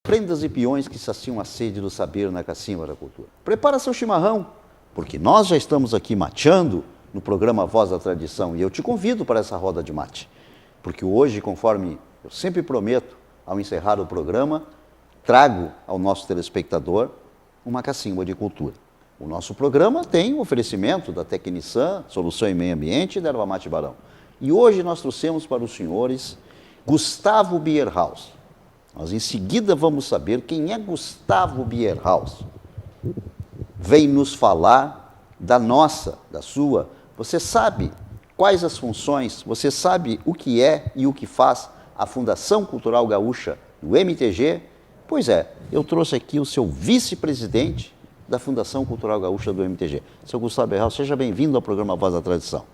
prendas e peões que saciam a sede do saber na cacimba da cultura. Prepara seu chimarrão, porque nós já estamos aqui mateando no programa Voz da Tradição, e eu te convido para essa roda de mate, porque hoje, conforme eu sempre prometo, ao encerrar o programa, trago ao nosso telespectador uma cacimba de cultura. O nosso programa tem o oferecimento da Tecnisan, Solução em Meio Ambiente e da Erva Mate Barão. E hoje nós trouxemos para os senhores Gustavo Bierhaus. Nós em seguida vamos saber quem é Gustavo Bierhaus. Vem nos falar da nossa, da sua. Você sabe quais as funções, você sabe o que é e o que faz a Fundação Cultural Gaúcha do MTG? Pois é, eu trouxe aqui o seu vice-presidente da Fundação Cultural Gaúcha do MTG. Seu Gustavo Bierhaus, seja bem-vindo ao programa Voz da Tradição.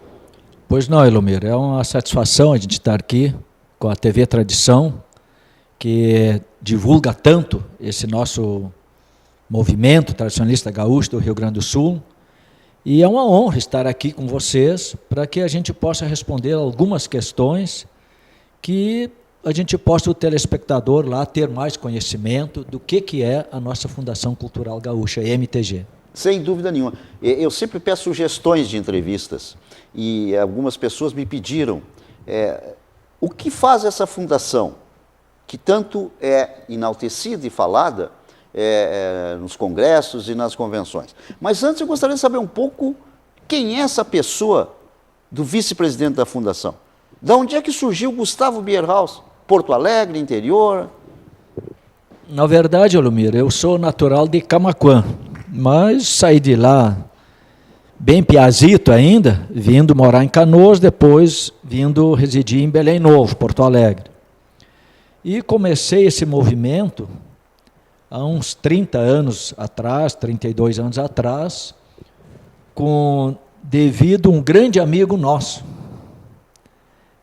Pois não, Elomir, é uma satisfação a gente estar aqui com a TV Tradição, que divulga tanto esse nosso movimento tradicionalista gaúcho do Rio Grande do Sul. E é uma honra estar aqui com vocês para que a gente possa responder algumas questões que a gente possa, o telespectador lá, ter mais conhecimento do que é a nossa Fundação Cultural Gaúcha, MTG. Sem dúvida nenhuma. Eu sempre peço sugestões de entrevistas e algumas pessoas me pediram o que faz essa fundação, que tanto é enaltecida e falada nos congressos e nas convenções. Mas antes eu gostaria de saber um pouco quem é essa pessoa do vice-presidente da fundação. De onde é que surgiu Gustavo Bierhaus? Porto Alegre, interior? Na verdade, Elomir, eu sou natural de Camaquã, mas saí de lá bem piazito ainda, vindo morar em Canoas, depois vindo residir em Belém Novo, Porto Alegre. E comecei esse movimento há uns 30 anos atrás, 32 anos atrás, devido a um grande amigo nosso,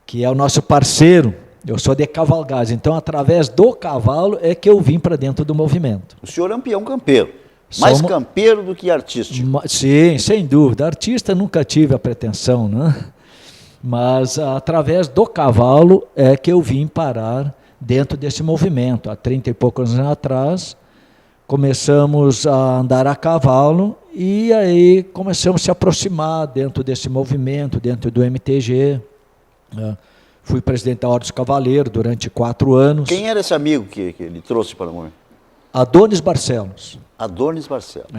que é o nosso parceiro. Eu sou de Cavalgás, então através do cavalo é que eu vim para dentro do movimento. O senhor é um peão campeiro, mais campeiro do que artístico. Sim, sem dúvida. Artista nunca tive a pretensão, né? Mas através do cavalo é que eu vim parar dentro desse movimento. Há 30 e poucos anos atrás, começamos a andar a cavalo e aí começamos a se aproximar dentro desse movimento, dentro do MTG. Fui presidente da Ordem dos Cavaleiros durante 4 anos. Quem era esse amigo que ele trouxe para o movimento? Adonis Barcelos. Adonis Barcelos.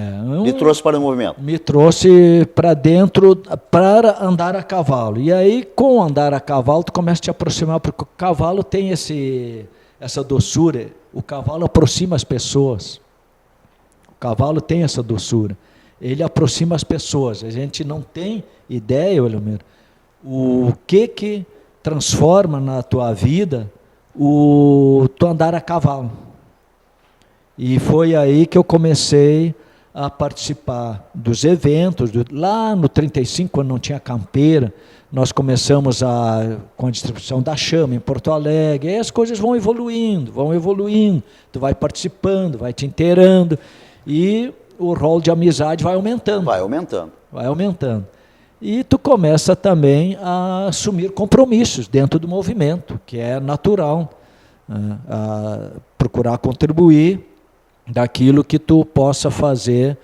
Me trouxe para o movimento? Me trouxe para dentro para andar a cavalo. E aí, com andar a cavalo, tu começa a te aproximar, porque o cavalo tem essa doçura. O cavalo aproxima as pessoas. O cavalo tem essa doçura. Ele aproxima as pessoas. A gente não tem ideia, Elomir, o que transforma na tua vida tu andar a cavalo. E foi aí que eu comecei a participar dos eventos. Lá no 35, quando não tinha campeira, nós começamos com a distribuição da chama em Porto Alegre. E aí as coisas vão evoluindo. Tu vai participando, vai te inteirando e o rol de amizade vai aumentando. Vai aumentando. E tu começa também a assumir compromissos dentro do movimento, que é natural, a procurar contribuir daquilo que tu possa fazer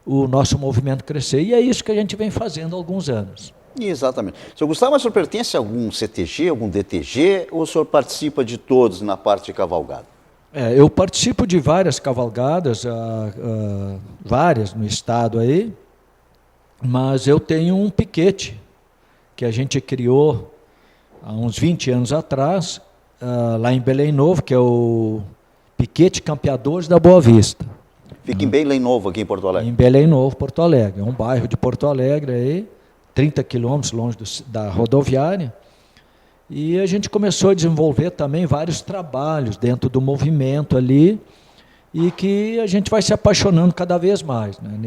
o nosso movimento crescer. E é isso que a gente vem fazendo há alguns anos. Exatamente. Sr. Gustavo, mas o senhor pertence a algum CTG, algum DTG, ou o senhor participa de todos na parte de cavalgada? Eu participo de várias cavalgadas, várias no estado aí, mas eu tenho um piquete que a gente criou há uns 20 anos atrás, lá em Belém Novo, que é o Piquete Campeadores da Boa Vista. Fica em Belém Novo, aqui em Porto Alegre? Em Belém Novo, Porto Alegre. É um bairro de Porto Alegre, aí, 30 quilômetros longe da rodoviária. E a gente começou a desenvolver também vários trabalhos dentro do movimento ali, e que a gente vai se apaixonando cada vez mais, né,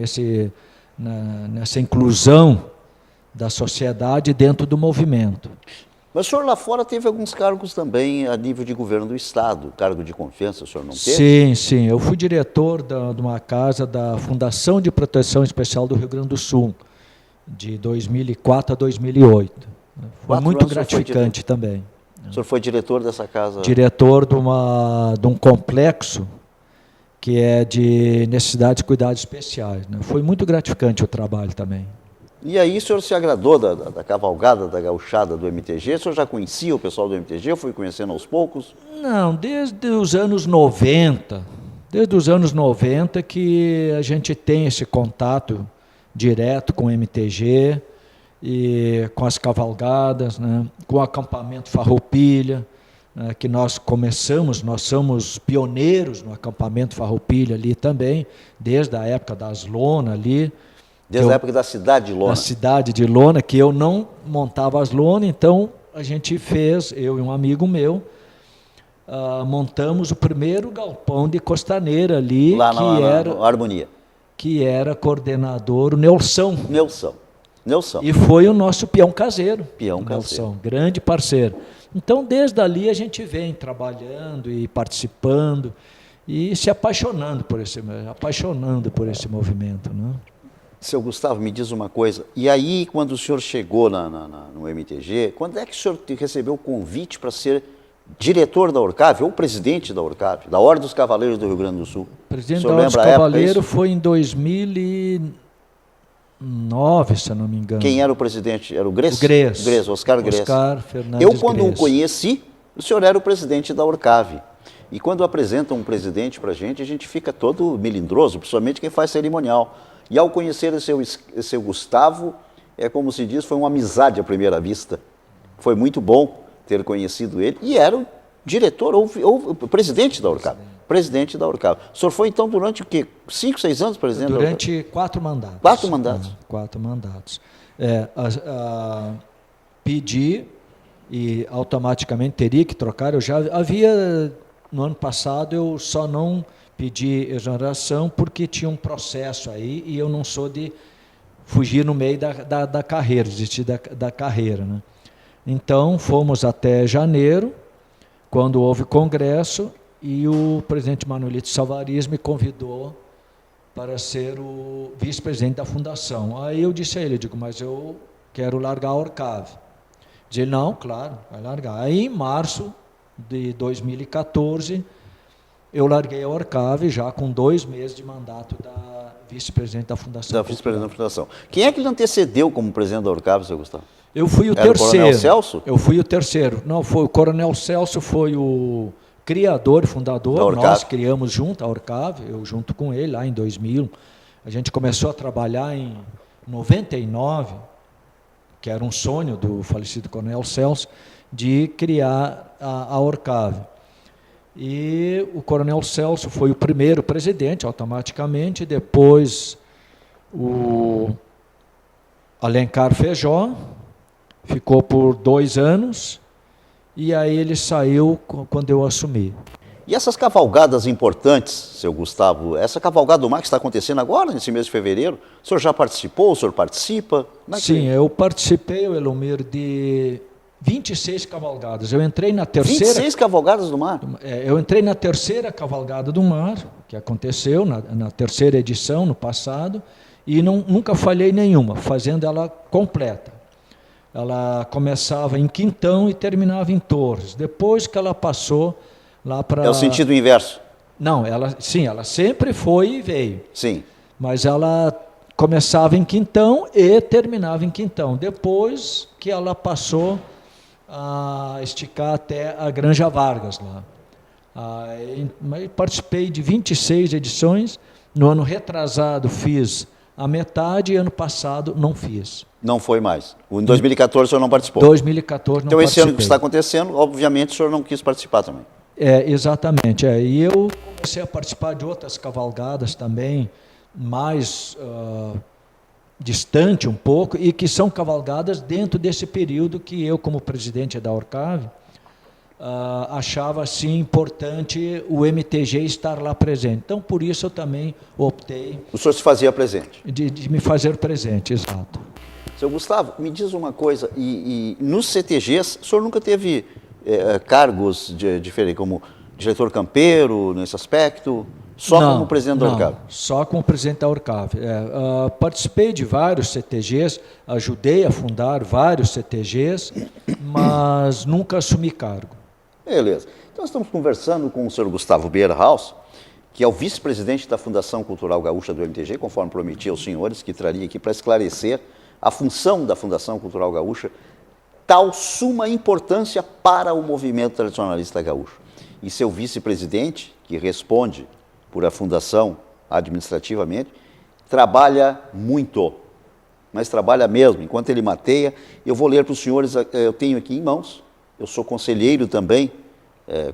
nessa inclusão da sociedade dentro do movimento. Mas o senhor lá fora teve alguns cargos também a nível de governo do Estado, cargo de confiança, o senhor não teve? Sim. Eu fui diretor de uma casa da Fundação de Proteção Especial do Rio Grande do Sul, de 2004 a 2008. Foi muito gratificante também. O senhor foi diretor dessa casa? Diretor de um complexo que é de necessidades de cuidados especiais, né? Foi muito gratificante o trabalho também. E aí o senhor se agradou da cavalgada, da gauchada do MTG? O senhor já conhecia o pessoal do MTG ou foi conhecendo aos poucos? Não, desde os anos 90, que a gente tem esse contato direto com o MTG e com as cavalgadas, né? Com o acampamento Farroupilha, né? Que nós somos pioneiros no acampamento Farroupilha ali também, desde a época das lonas ali. Desde a época da cidade de lona. Da cidade de lona, que eu não montava as lonas, então a gente fez, eu e um amigo meu, montamos o primeiro galpão de Costaneira ali, lá na Harmonia. Que era coordenador o Nelson. E foi o nosso peão caseiro. Nelson, grande parceiro. Então, desde ali a gente vem trabalhando e participando e se apaixonando por esse movimento, né? Seu Gustavo, me diz uma coisa, e aí quando o senhor chegou no MTG, quando é que o senhor recebeu o convite para ser diretor da Orcave, ou presidente da Orcave, da Ordem dos Cavaleiros do Rio Grande do Sul? Presidente da Ordem dos Cavaleiros foi em 2009, se eu não me engano. Quem era o presidente? Era o Gres? Oscar Gres. Oscar Fernandes Eu, quando o conheci, o senhor era o presidente da Orcave. E quando apresentam um presidente para a gente fica todo melindroso, principalmente quem faz cerimonial. E ao conhecer o seu Gustavo, é como se diz, foi uma amizade à primeira vista. Foi muito bom ter conhecido ele. E era o diretor ou presidente da Orcave. Presidente da Orcave. O senhor foi, então, durante o quê? 5, 6 anos presidente da Orcave? Durante 4 mandatos. 4 mandatos? 4 mandatos. Pedi e automaticamente teria que trocar. Eu já havia, no ano passado, eu só não pedi exoneração porque tinha um processo aí e eu não sou de fugir no meio da carreira, desistir da carreira, né? Então, fomos até janeiro, quando houve congresso, e o presidente Manuelito Salvaris me convidou para ser o vice-presidente da fundação. Aí eu disse a ele, mas eu quero largar a Orcave. Diz ele, não, claro, vai largar. Aí, em março de 2014, eu larguei a Orcave já com 2 meses de mandato da vice-presidente da Fundação. Da vice-presidente da Fundação. Quem é que lhe antecedeu como presidente da Orcave, seu Gustavo? Eu fui o terceiro. O Coronel Celso? Eu fui o terceiro. Não, foi o Coronel Celso, foi o criador e fundador. Nós criamos junto a Orcave, eu junto com ele, lá em 2000. A gente começou a trabalhar em 99, que era um sonho do falecido Coronel Celso, de criar a Orcave. E o Coronel Celso foi o primeiro presidente, automaticamente, depois o Alencar Feijó, ficou por 2 anos, e aí ele saiu quando eu assumi. E essas cavalgadas importantes, seu Gustavo, essa cavalgada do mar que está acontecendo agora, nesse mês de fevereiro, o senhor já participou, o senhor participa? Sim, eu participei, Elomir, de 26 cavalgadas. Eu entrei na terceira... 26 cavalgadas do mar? Eu entrei na terceira cavalgada do mar, que aconteceu na terceira edição, no passado, e nunca falhei nenhuma, fazendo ela completa. Ela começava em Quintão e terminava em Torres. Depois que ela passou lá para... É o sentido inverso? Não, ela sempre foi e veio. Sim. Mas ela começava em Quintão e terminava em Quintão. Depois que ela passou a esticar até a Granja Vargas lá. Participei de 26 edições. No ano retrasado fiz a metade e ano passado não fiz. Não foi mais. Em 2014 o senhor não participou? 2014 não participei. Então esse ano que está acontecendo, obviamente o senhor não quis participar também. Exatamente. E eu comecei a participar de outras cavalgadas também, mais distante um pouco, e que são cavalgadas dentro desse período que eu, como presidente da Orcave, achava assim importante o MTG estar lá presente. Então, por isso eu também optei... O senhor se fazia presente? De me fazer presente, exato. Seu Gustavo, me diz uma coisa, e nos CTGs, o senhor nunca teve cargos diferentes, como diretor campeiro, nesse aspecto? Só como presidente da Orcave? Só como presidente da Orcave. Participei de vários CTGs, ajudei a fundar vários CTGs, mas nunca assumi cargo. Beleza. Então, estamos conversando com o senhor Gustavo Bierhaus, que é o vice-presidente da Fundação Cultural Gaúcha do MTG, conforme prometi aos senhores, que traria aqui para esclarecer a função da Fundação Cultural Gaúcha, tal suma importância para o movimento tradicionalista gaúcho. E seu vice-presidente, que responde por a Fundação administrativamente, trabalha muito, mas trabalha mesmo. Enquanto ele mateia, eu vou ler para os senhores, eu tenho aqui em mãos, eu sou conselheiro também,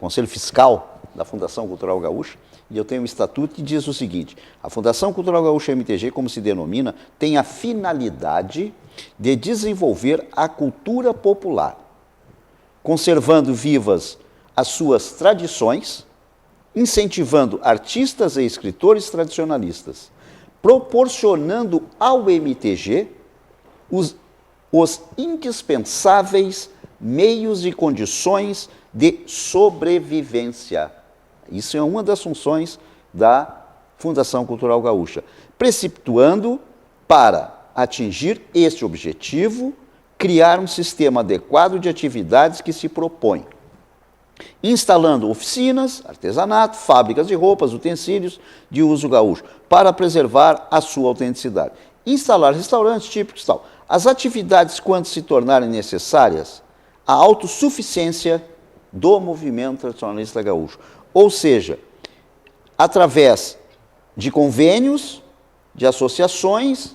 conselho fiscal da Fundação Cultural Gaúcha, e eu tenho um estatuto que diz o seguinte: a Fundação Cultural Gaúcha MTG, como se denomina, tem a finalidade de desenvolver a cultura popular, conservando vivas as suas tradições, incentivando artistas e escritores tradicionalistas, proporcionando ao MTG os indispensáveis meios e condições de sobrevivência. Isso é uma das funções da Fundação Cultural Gaúcha, preceptuando para atingir este objetivo, criar um sistema adequado de atividades que se propõe, instalando oficinas, artesanato, fábricas de roupas, utensílios de uso gaúcho, para preservar a sua autenticidade. Instalar restaurantes típicos e tal. As atividades, quando se tornarem necessárias, a autossuficiência do movimento tradicionalista gaúcho. Ou seja, através de convênios, de associações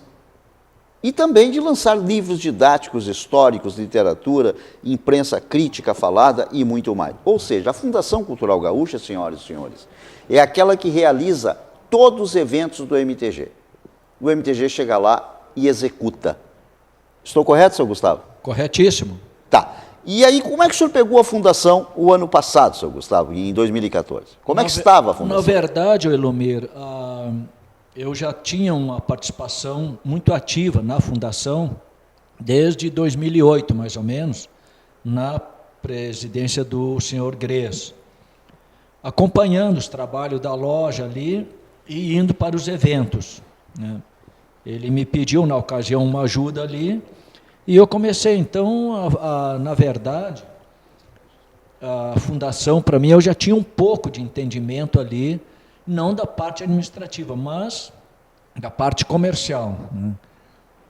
e também de lançar livros didáticos, históricos, literatura, imprensa crítica falada e muito mais. Ou seja, a Fundação Cultural Gaúcha, senhoras e senhores, é aquela que realiza todos os eventos do MTG. O MTG chega lá e executa. Estou correto, seu Gustavo? Corretíssimo. Tá. E aí, como é que o senhor pegou a Fundação o ano passado, seu Gustavo, em 2014? Como é que estava a Fundação? Na verdade, Elomir, eu já tinha uma participação muito ativa na Fundação desde 2008, mais ou menos, na presidência do senhor Grez, acompanhando os trabalhos da loja ali e indo para os eventos, né? Ele me pediu, na ocasião, uma ajuda ali, e eu comecei, então, na verdade, a Fundação, para mim, eu já tinha um pouco de entendimento ali, não da parte administrativa, mas da parte comercial, né?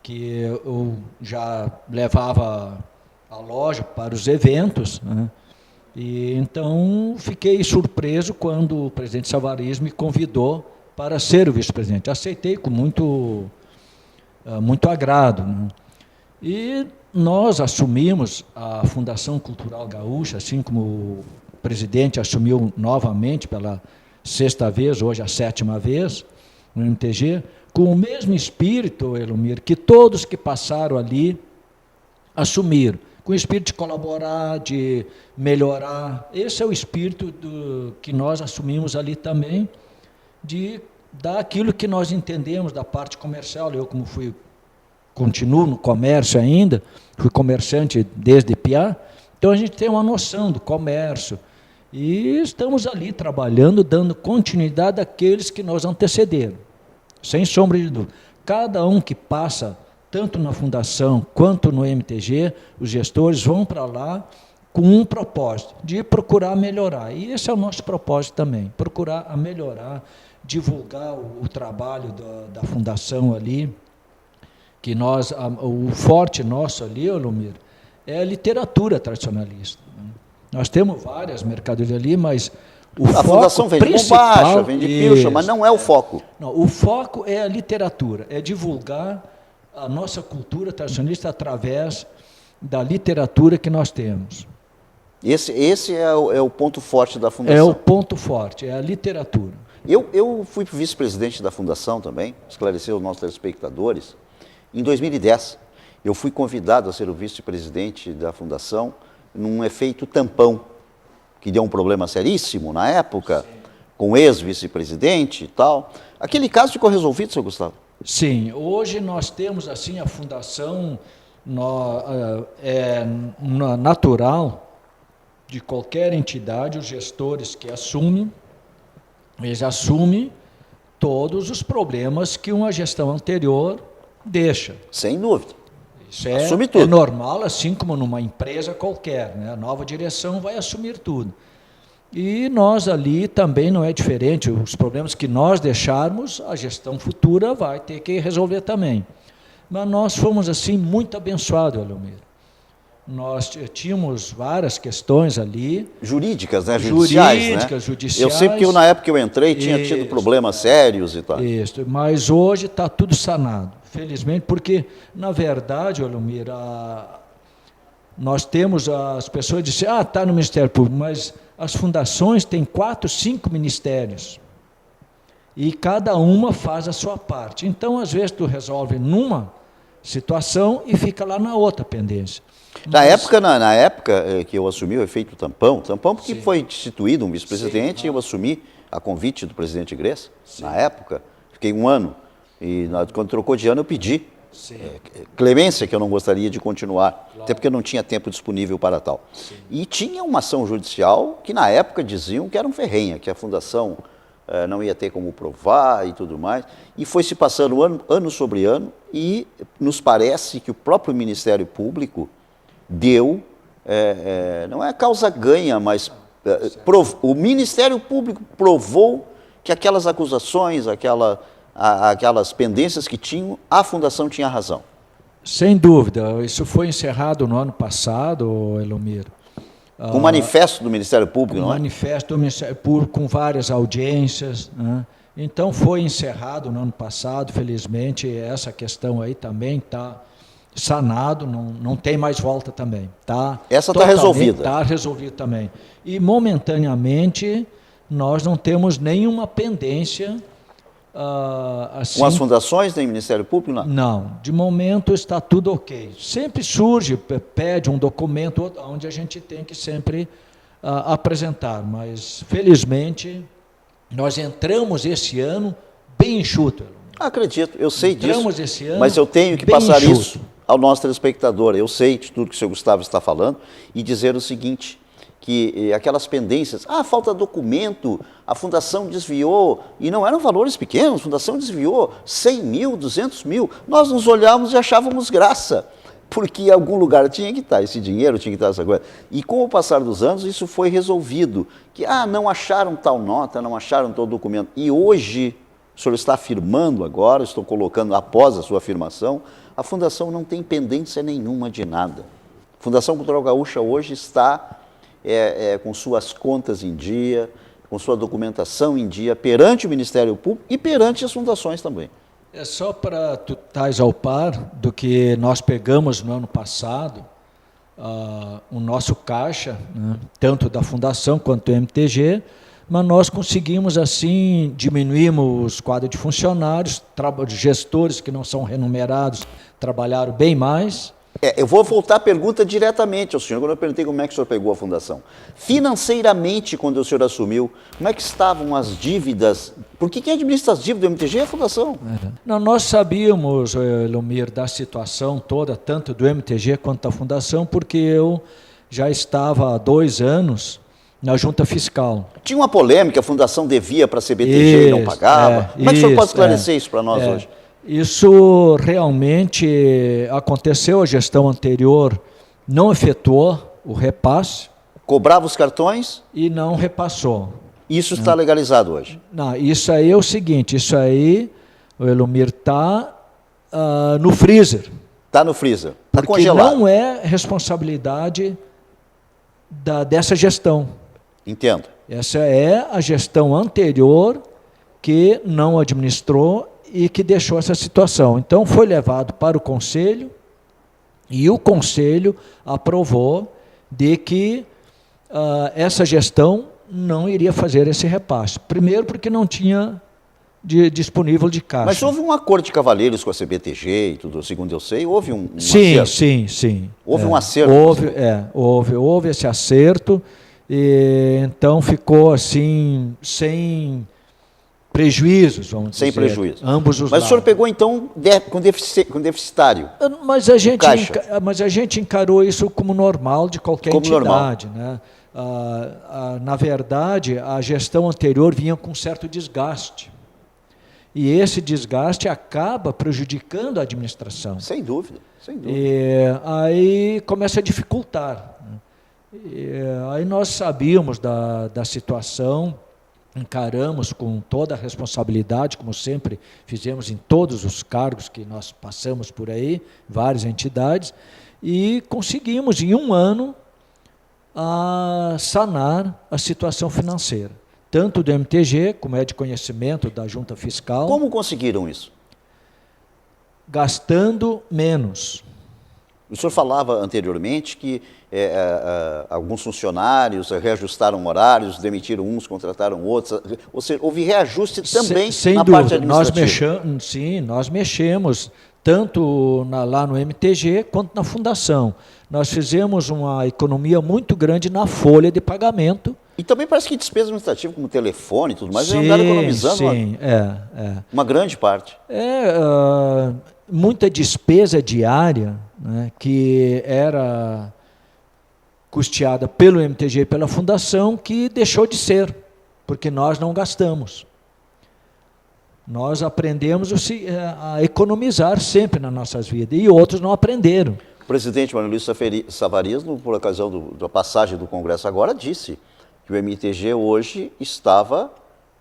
Que eu já levava a loja para os eventos, né? E então fiquei surpreso quando o presidente Savariz me convidou para ser o vice-presidente. Aceitei com muito agrado, né? E nós assumimos a Fundação Cultural Gaúcha, assim como o presidente assumiu novamente pela sexta vez, hoje a sétima vez, no MTG, com o mesmo espírito, Elomir, que todos que passaram ali assumiram, com o espírito de colaborar, de melhorar. Esse é o espírito que nós assumimos ali também, de dar aquilo que nós entendemos da parte comercial. Eu, como continuo no comércio ainda, fui comerciante desde piá, então a gente tem uma noção do comércio, e estamos ali trabalhando, dando continuidade àqueles que nos antecederam, sem sombra de dúvida. Cada um que passa, tanto na Fundação quanto no MTG, os gestores vão para lá com um propósito, de procurar melhorar. E esse é o nosso propósito também, procurar melhorar, divulgar o trabalho da Fundação ali, que o forte nosso ali, Elomir, é a literatura tradicionalista, né? Nós temos várias mercadorias ali, mas a Fundação vende bombacha, vende pilcha, mas não é o foco. Não, o foco é a literatura, é divulgar a nossa cultura tradicionalista através da literatura que nós temos. Esse é o ponto forte da Fundação. É o ponto forte, é a literatura. Eu fui vice-presidente da Fundação também, esclarecer os nossos telespectadores. Em 2010, eu fui convidado a ser o vice-presidente da Fundação num efeito tampão, que deu um problema seríssimo na época, com o ex-vice-presidente e tal. Aquele caso ficou resolvido, seu Gustavo? Sim, hoje nós temos assim a Fundação, é natural de qualquer entidade, os gestores que assumem, eles assumem todos os problemas que uma gestão anterior deixa. Sem dúvida. Isso é normal, assim como numa empresa qualquer, né? A nova direção vai assumir tudo. E nós ali também não é diferente. Os problemas que nós deixarmos, a gestão futura vai ter que resolver também. Mas nós fomos, assim, muito abençoados, Elomir. Nós tínhamos várias questões ali. Jurídicas, né? Judiciais, Jurídicas, né? judiciais. Eu sei porque na época que eu entrei tinha tido problemas sérios e tal. Isso, mas hoje está tudo sanado, felizmente, porque, na verdade, Elomir, nós temos as pessoas dizem, está no Ministério Público, mas as fundações têm 4, 5 ministérios. E cada uma faz a sua parte. Então, às vezes, tu resolve numa situação e fica lá na outra pendência. Na época que eu assumi o efeito tampão porque foi instituído um vice-presidente e eu assumi a convite do presidente Gressa, na época, fiquei 1 ano, e quando trocou de ano eu pedi clemência, que eu não gostaria de continuar, até porque eu não tinha tempo disponível para tal. E tinha uma ação judicial que na época diziam que era um ferrenha, que a fundação não ia ter como provar e tudo mais, e foi se passando ano sobre ano, e nos parece que o próprio Ministério Público deu, não é causa ganha, mas o Ministério Público provou que aquelas acusações, aquelas pendências que tinham, a Fundação tinha razão. Sem dúvida, isso foi encerrado no ano passado, Elomir. Com o manifesto do Ministério Público, não é? Manifesto do Ministério Público com várias audiências, né? Então foi encerrado no ano passado, felizmente, essa questão aí também está sanado, não tem mais volta também. Essa está resolvida. Está resolvida também. E momentaneamente nós não temos nenhuma pendência assim, com as fundações, nem Ministério Público? Não. Não, de momento está tudo ok. Sempre surge, pede um documento onde a gente tem que sempre apresentar, mas felizmente nós entramos esse ano bem enxuto. Acredito, eu sei entramos disso, esse ano mas eu tenho que passar isso ao nosso telespectador. Eu sei de tudo que o senhor Gustavo está falando e dizer o seguinte, que aquelas pendências, falta documento, a Fundação desviou, e não eram valores pequenos, a Fundação desviou 100 mil, 200 mil, nós nos olhávamos e achávamos graça, porque em algum lugar tinha que estar esse dinheiro, tinha que estar essa coisa. E com o passar dos anos, isso foi resolvido, que não acharam tal nota, não acharam tal documento, e hoje, o senhor está afirmando agora, estou colocando após a sua afirmação, a Fundação não tem pendência nenhuma de nada. A Fundação Cultural Gaúcha hoje está com suas contas em dia, com sua documentação em dia, perante o Ministério Público e perante as fundações também. É só para tu estares ao par do que nós pegamos no ano passado, o nosso caixa, né, tanto da Fundação quanto do MTG, mas nós conseguimos, assim, diminuímos o quadro de funcionários, gestores que não são remunerados trabalharam bem mais. Eu vou voltar a pergunta diretamente ao senhor, quando eu perguntei como é que o senhor pegou a Fundação. Financeiramente, quando o senhor assumiu, como é que estavam as dívidas? Porque quem administra as dívidas do MTG é a Fundação. Não, nós sabíamos, Elomir, da situação toda, tanto do MTG quanto da Fundação, porque eu já estava há 2 anos na junta fiscal. Tinha uma polêmica, a Fundação devia para a CBTG e não pagava. Como é que o senhor pode esclarecer isso para nós hoje? Isso realmente aconteceu, a gestão anterior não efetuou o repasse. Cobrava os cartões? E não repassou. Isso está legalizado hoje? Não, isso aí é o seguinte, isso aí, o Elomir, está no freezer. Está no freezer, está porque congelado. Não é responsabilidade dessa gestão. Entendo. Essa é a gestão anterior que não administrou e que deixou essa situação. Então, foi levado para o Conselho e o Conselho aprovou de que essa gestão não iria fazer esse repasse. Primeiro, porque não tinha disponível de caixa. Mas houve um acordo de cavalheiros com a CBTG e tudo, segundo eu sei, houve um acerto? Sim. Houve um acerto? Houve esse acerto, e então ficou assim, sem prejuízos, vamos dizer. Sem prejuízo. Ambos os lados. Mas o senhor pegou, então, com deficitário? Mas a gente encarou isso como normal de qualquer entidade. Né? Na verdade, a gestão anterior vinha com certo desgaste. E esse desgaste acaba prejudicando a administração. Sem dúvida, sem dúvida. E aí começa a dificultar. Aí nós sabíamos da situação, encaramos com toda a responsabilidade, como sempre fizemos em todos os cargos que nós passamos por aí, várias entidades, e conseguimos em um ano sanar a situação financeira, tanto do MTG, como é de conhecimento da Junta Fiscal. Como conseguiram isso? Gastando menos. O senhor falava anteriormente que alguns funcionários reajustaram horários, demitiram uns, contrataram outros. Ou seja, houve reajuste também sem na dúvida. parte administrativa. Nós mexemos tanto lá no MTG quanto na fundação. Nós fizemos uma economia muito grande na folha de pagamento. E também parece que despesa administrativa, como telefone e tudo mais, andaram economizando uma grande parte. Muita despesa diária, né, que era custeada pelo MTG e pela fundação, que deixou de ser, porque nós não gastamos. Nós aprendemos a economizar sempre nas nossas vidas, e outros não aprenderam. O presidente Manuel Luiz Savarias, por ocasião da passagem do Congresso agora, disse que o MTG hoje estava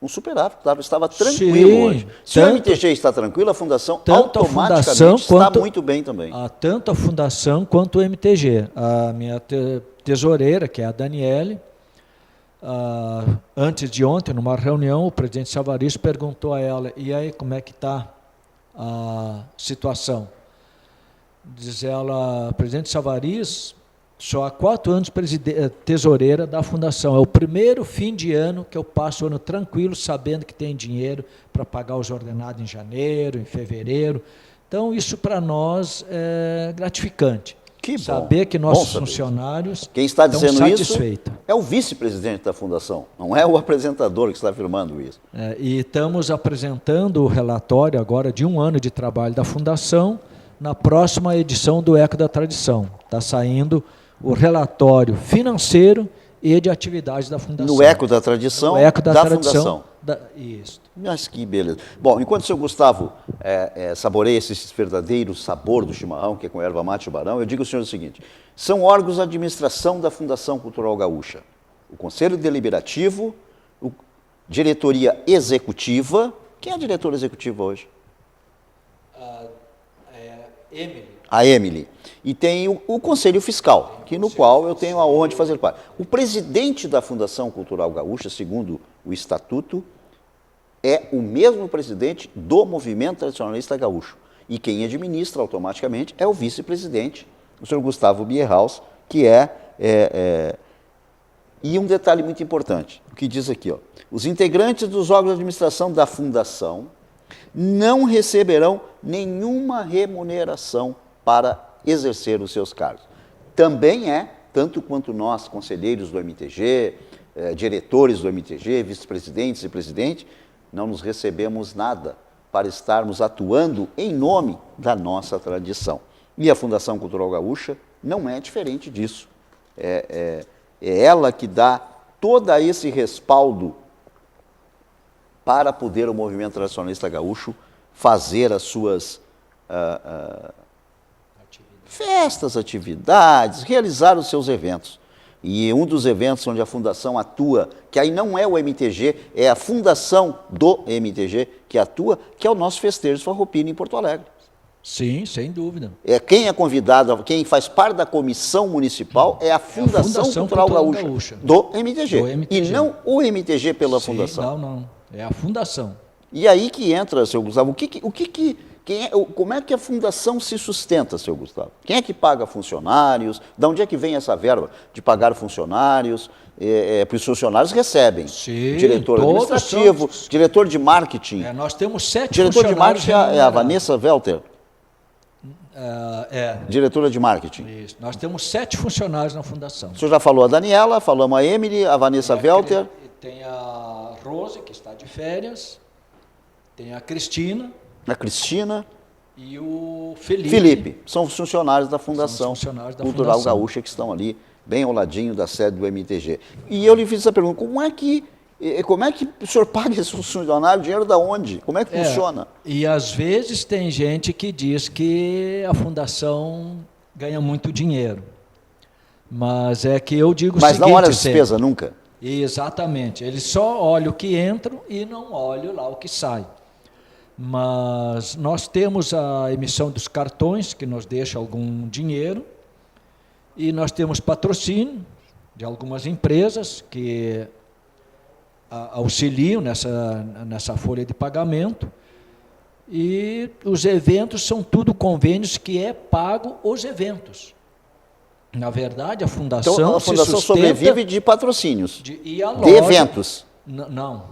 um superávit, estava tranquilo hoje. Se o MTG está tranquilo, a fundação automaticamente está muito bem também. Tanto a fundação quanto o MTG. A minha tesoureira, que é a Daniele, antes de ontem, numa reunião, o presidente Savarias perguntou a ela: e aí, como é que está a situação? Diz ela: presidente Savarias, só há 4 anos tesoureira da fundação. É o primeiro fim de ano que eu passo o ano tranquilo, sabendo que tem dinheiro para pagar os ordenados em janeiro, em fevereiro. Então, isso para nós é gratificante. Que bom. Saber que nossos funcionários Quem está dizendo estão satisfeitos. Isso é o vice-presidente da fundação, não é o apresentador que está afirmando isso. E estamos apresentando o relatório agora de 1 ano de trabalho da fundação na próxima edição do Eco da Tradição. Está saindo o relatório financeiro e de atividades da fundação. No Eco da Tradição, fundação. Isso. Mas que beleza. Bom, enquanto o senhor Gustavo saboreia esse verdadeiro sabor do chimarrão, que é com erva mate e barão, eu digo ao senhor o seguinte: são órgãos de administração da Fundação Cultural Gaúcha. O Conselho Deliberativo, a Diretoria Executiva. Quem é a diretora executiva hoje? Emily. A Emily. E tem o Conselho Fiscal, no qual eu tenho a honra de fazer parte. O presidente da Fundação Cultural Gaúcha, segundo o Estatuto, é o mesmo presidente do Movimento Tradicionalista Gaúcho. E quem administra automaticamente é o vice-presidente, o senhor Gustavo Bierhaus, que E um detalhe muito importante, o que diz aqui, ó: os integrantes dos órgãos de administração da Fundação não receberão nenhuma remuneração para exercer os seus cargos. Também tanto quanto nós, conselheiros do MTG, diretores do MTG, vice-presidentes e presidente, não nos recebemos nada para estarmos atuando em nome da nossa tradição. E a Fundação Cultural Gaúcha não é diferente disso. É ela que dá todo esse respaldo para poder o movimento tradicionalista gaúcho fazer as suas festas, atividades, realizar os seus eventos. E um dos eventos onde a Fundação atua, que aí não é o MTG, é a Fundação do MTG que atua, que é o nosso festejo Farroupilha em Porto Alegre. Sim, sem dúvida. Quem é convidado, quem faz parte da comissão municipal é a Fundação Cultural Gaúcha do MTG. E não o MTG pela Fundação. Não. É a Fundação. E aí que entra, seu Gustavo, como é que a Fundação se sustenta, seu Gustavo? Quem é que paga funcionários? De onde é que vem essa verba de pagar funcionários? Porque os funcionários recebem. Sim, diretor administrativo, diretor de marketing. Nós temos 7 diretor de marketing é a Vanessa Welter. Diretora de marketing. Isso. Nós temos 7 funcionários na Fundação. O senhor já falou a Daniela, falamos a Emily, a Vanessa Welter. Tem a Rose, que está de férias. Tem a Cristina. A Cristina. E o Felipe. Felipe. São os funcionários da Fundação Cultural Gaúcha que estão ali, bem ao ladinho da sede do MTG. E eu lhe fiz essa pergunta: como é que o senhor paga esses funcionários? Dinheiro da onde? Como é que funciona? E às vezes tem gente que diz que a Fundação ganha muito dinheiro. Mas é que eu digo o Mas seguinte... não olha a despesa nunca? Exatamente. Eles só olham o que entra e não olham lá o que sai. Mas nós temos a emissão dos cartões, que nos deixa algum dinheiro, e nós temos patrocínio de algumas empresas que auxiliam nessa folha de pagamento, e os eventos são tudo convênios que é pago os eventos. Na verdade, a fundação, então, a fundação sobrevive de patrocínios, e a loja, de eventos. Não.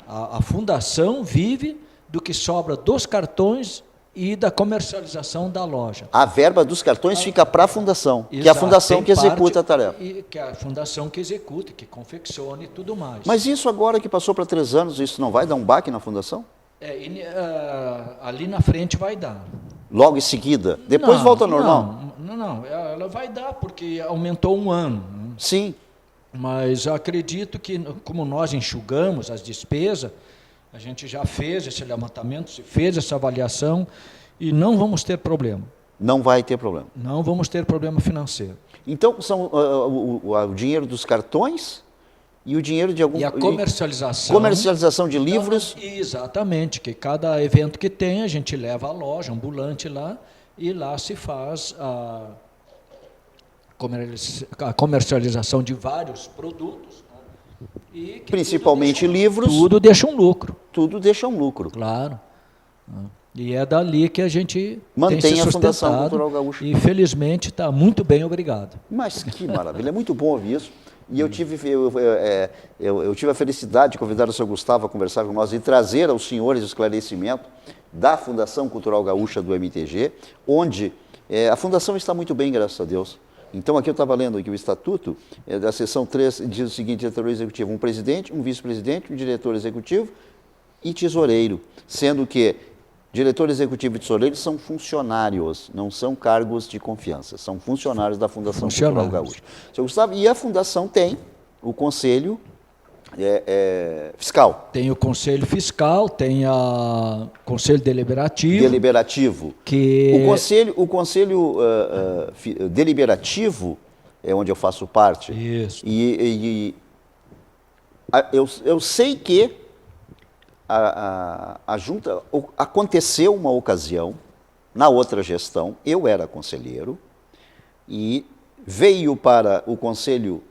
A fundação vive do que sobra dos cartões e da comercialização da loja. A verba dos cartões fica para a fundação, Exato, que é a fundação que executa a tarefa. E que é a fundação que executa, que confecciona e tudo mais. Mas isso agora que passou para 3 anos, isso não vai dar um baque na fundação? Ali na frente vai dar. Logo em seguida? Depois volta ao normal? Não, ela vai dar, porque aumentou um ano. Sim. Mas eu acredito que, como nós enxugamos as despesas, a gente já fez esse levantamento, se fez essa avaliação, e não vamos ter problema. Não vai ter problema. Não vamos ter problema financeiro. Então, são o dinheiro dos cartões e o dinheiro de algum... E a comercialização... Comercialização de livros... Exatamente, que cada evento que tem, a gente leva a loja, ambulante lá, e lá se faz a comercialização de vários produtos. Né? E principalmente livros. Tudo deixa um lucro. Tudo deixa um lucro. Claro. E é dali que a gente mantém tem se a Fundação sustentado, Cultural Gaúcha. E felizmente está muito bem, obrigado. Mas que maravilha, é muito bom ouvir isso. E eu tive a felicidade de convidar o seu Gustavo a conversar com nós e trazer aos senhores o esclarecimento da Fundação Cultural Gaúcha do MTG, onde a Fundação está muito bem, graças a Deus. Então, aqui eu estava lendo aqui o estatuto da seção 3, diz o seguinte: diretor executivo, um presidente, um vice-presidente, um diretor executivo e tesoureiro, sendo que diretor executivo e tesoureiro são funcionários, não são cargos de confiança, são funcionários da Fundação Cultural Gaúcha. Seu Gustavo, e a Fundação tem o Conselho Fiscal. Tem o Conselho Fiscal, tem o Conselho Deliberativo. Deliberativo. Que... O Conselho Deliberativo é onde eu faço parte. Isso. Eu sei que a junta, aconteceu uma ocasião, na outra gestão, eu era conselheiro, e veio para o Conselho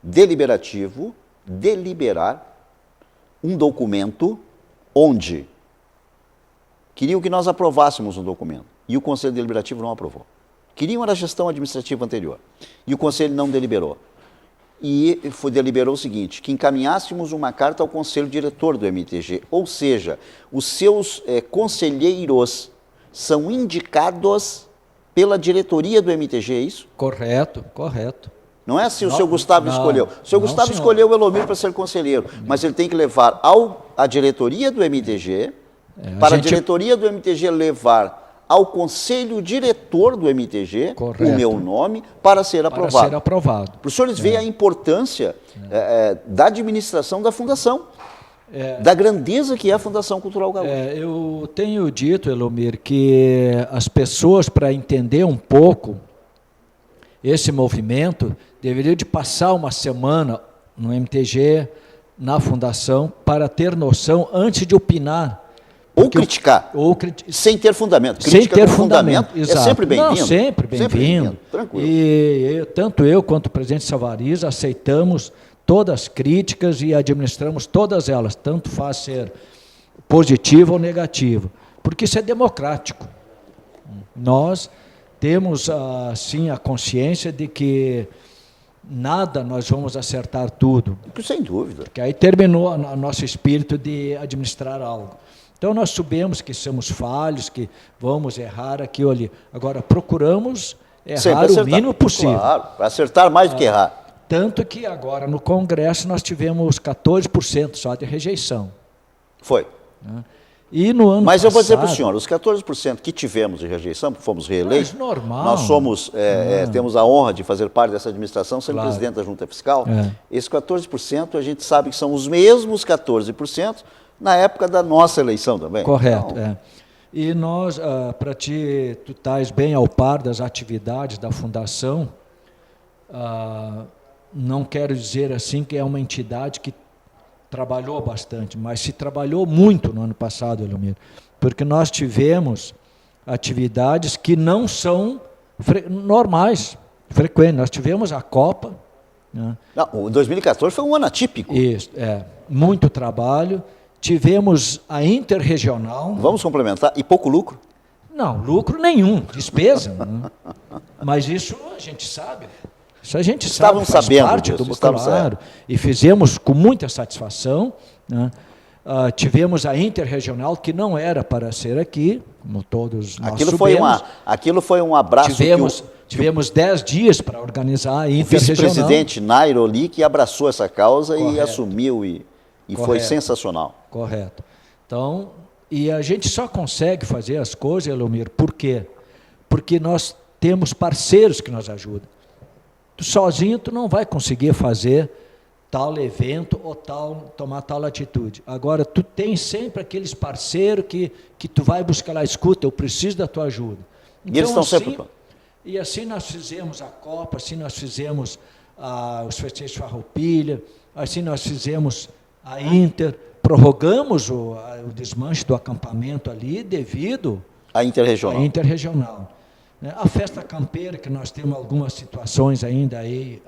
Deliberativo deliberar um documento onde queriam que nós aprovássemos um documento, e o Conselho Deliberativo não aprovou. Queriam a gestão administrativa anterior, e o Conselho não deliberou. E deliberou o seguinte, que encaminhássemos uma carta ao Conselho Diretor do MTG, ou seja, os seus conselheiros são indicados pela diretoria do MTG, é isso? Correto. Não é assim o seu Gustavo escolheu. O seu Gustavo escolheu o Elomir para ser conselheiro, mas ele tem que levar à diretoria do MTG, para a diretoria do MTG levar ao conselho diretor do MTG, correto, o meu nome, para ser aprovado. Para ser aprovado. Para os senhores verem a importância da administração da fundação, da grandeza que é a Fundação Cultural Gaúcha. Eu tenho dito, Elomir, que as pessoas, para entender um pouco esse movimento, deveriam de passar uma semana no MTG, na Fundação, para ter noção antes de opinar. Ou criticar, sem ter fundamento. Sem ter fundamento, exato. É sempre bem-vindo. Não, sempre bem-vindo. Tranquilo. E tanto eu quanto o presidente Savariz aceitamos todas as críticas e administramos todas elas, tanto faz ser positivo ou negativo, porque isso é democrático. Nós temos, assim, a consciência de que nada nós vamos acertar tudo. Sem dúvida. Porque aí terminou o nosso espírito de administrar algo. Então, nós sabemos que somos falhos, que vamos errar aqui ou ali. Agora, procuramos errar o mínimo possível. Claro, para acertar mais do que errar. Tanto que agora, no Congresso, nós tivemos 14% só de rejeição. Foi. E no ano Mas passado, eu vou dizer para o senhor, os 14% que tivemos de rejeição, fomos reeleitos, nós somos, temos a honra de fazer parte dessa administração, sendo presidente da Junta Fiscal. Esses 14% a gente sabe que são os mesmos 14% na época da nossa eleição também. Correto. Então, e nós, para tu estás bem ao par das atividades da Fundação, não quero dizer assim que é uma entidade que trabalhou bastante, mas se trabalhou muito no ano passado, Elomiro, porque nós tivemos atividades que não são normais, frequentes. Nós tivemos a Copa. Né? Não, o 2014 foi um ano atípico. Isso, muito trabalho. Tivemos a Interregional. Vamos complementar, e pouco lucro? Não, lucro nenhum, despesa. Né? Mas isso a gente sabe. Isso a gente Estavam sabe, faz sabendo parte disso, do estavam claro, e fizemos com muita satisfação. Né? Tivemos a Interregional, que não era para ser aqui, como todos nós soubemos. Aquilo foi um abraço. Tivemos 10 dias para organizar a Interregional. O vice-presidente Nairo ali, que abraçou essa causa. Correto. E assumiu, e foi sensacional. Correto. Então, e a gente só consegue fazer as coisas, Elomir, por quê? Porque nós temos parceiros que nos ajudam. Tu sozinho tu não vai conseguir fazer tal evento ou tomar tal atitude. Agora, tu tens sempre aqueles parceiros que tu vai buscar lá, escuta, eu preciso da tua ajuda. Então, e eles estão sempre... E assim nós fizemos a Copa, assim nós fizemos os festejos de Farroupilha, assim nós fizemos a Inter, prorrogamos o desmanche do acampamento ali devido à Interregional. A festa campeira, que nós temos algumas situações ainda aí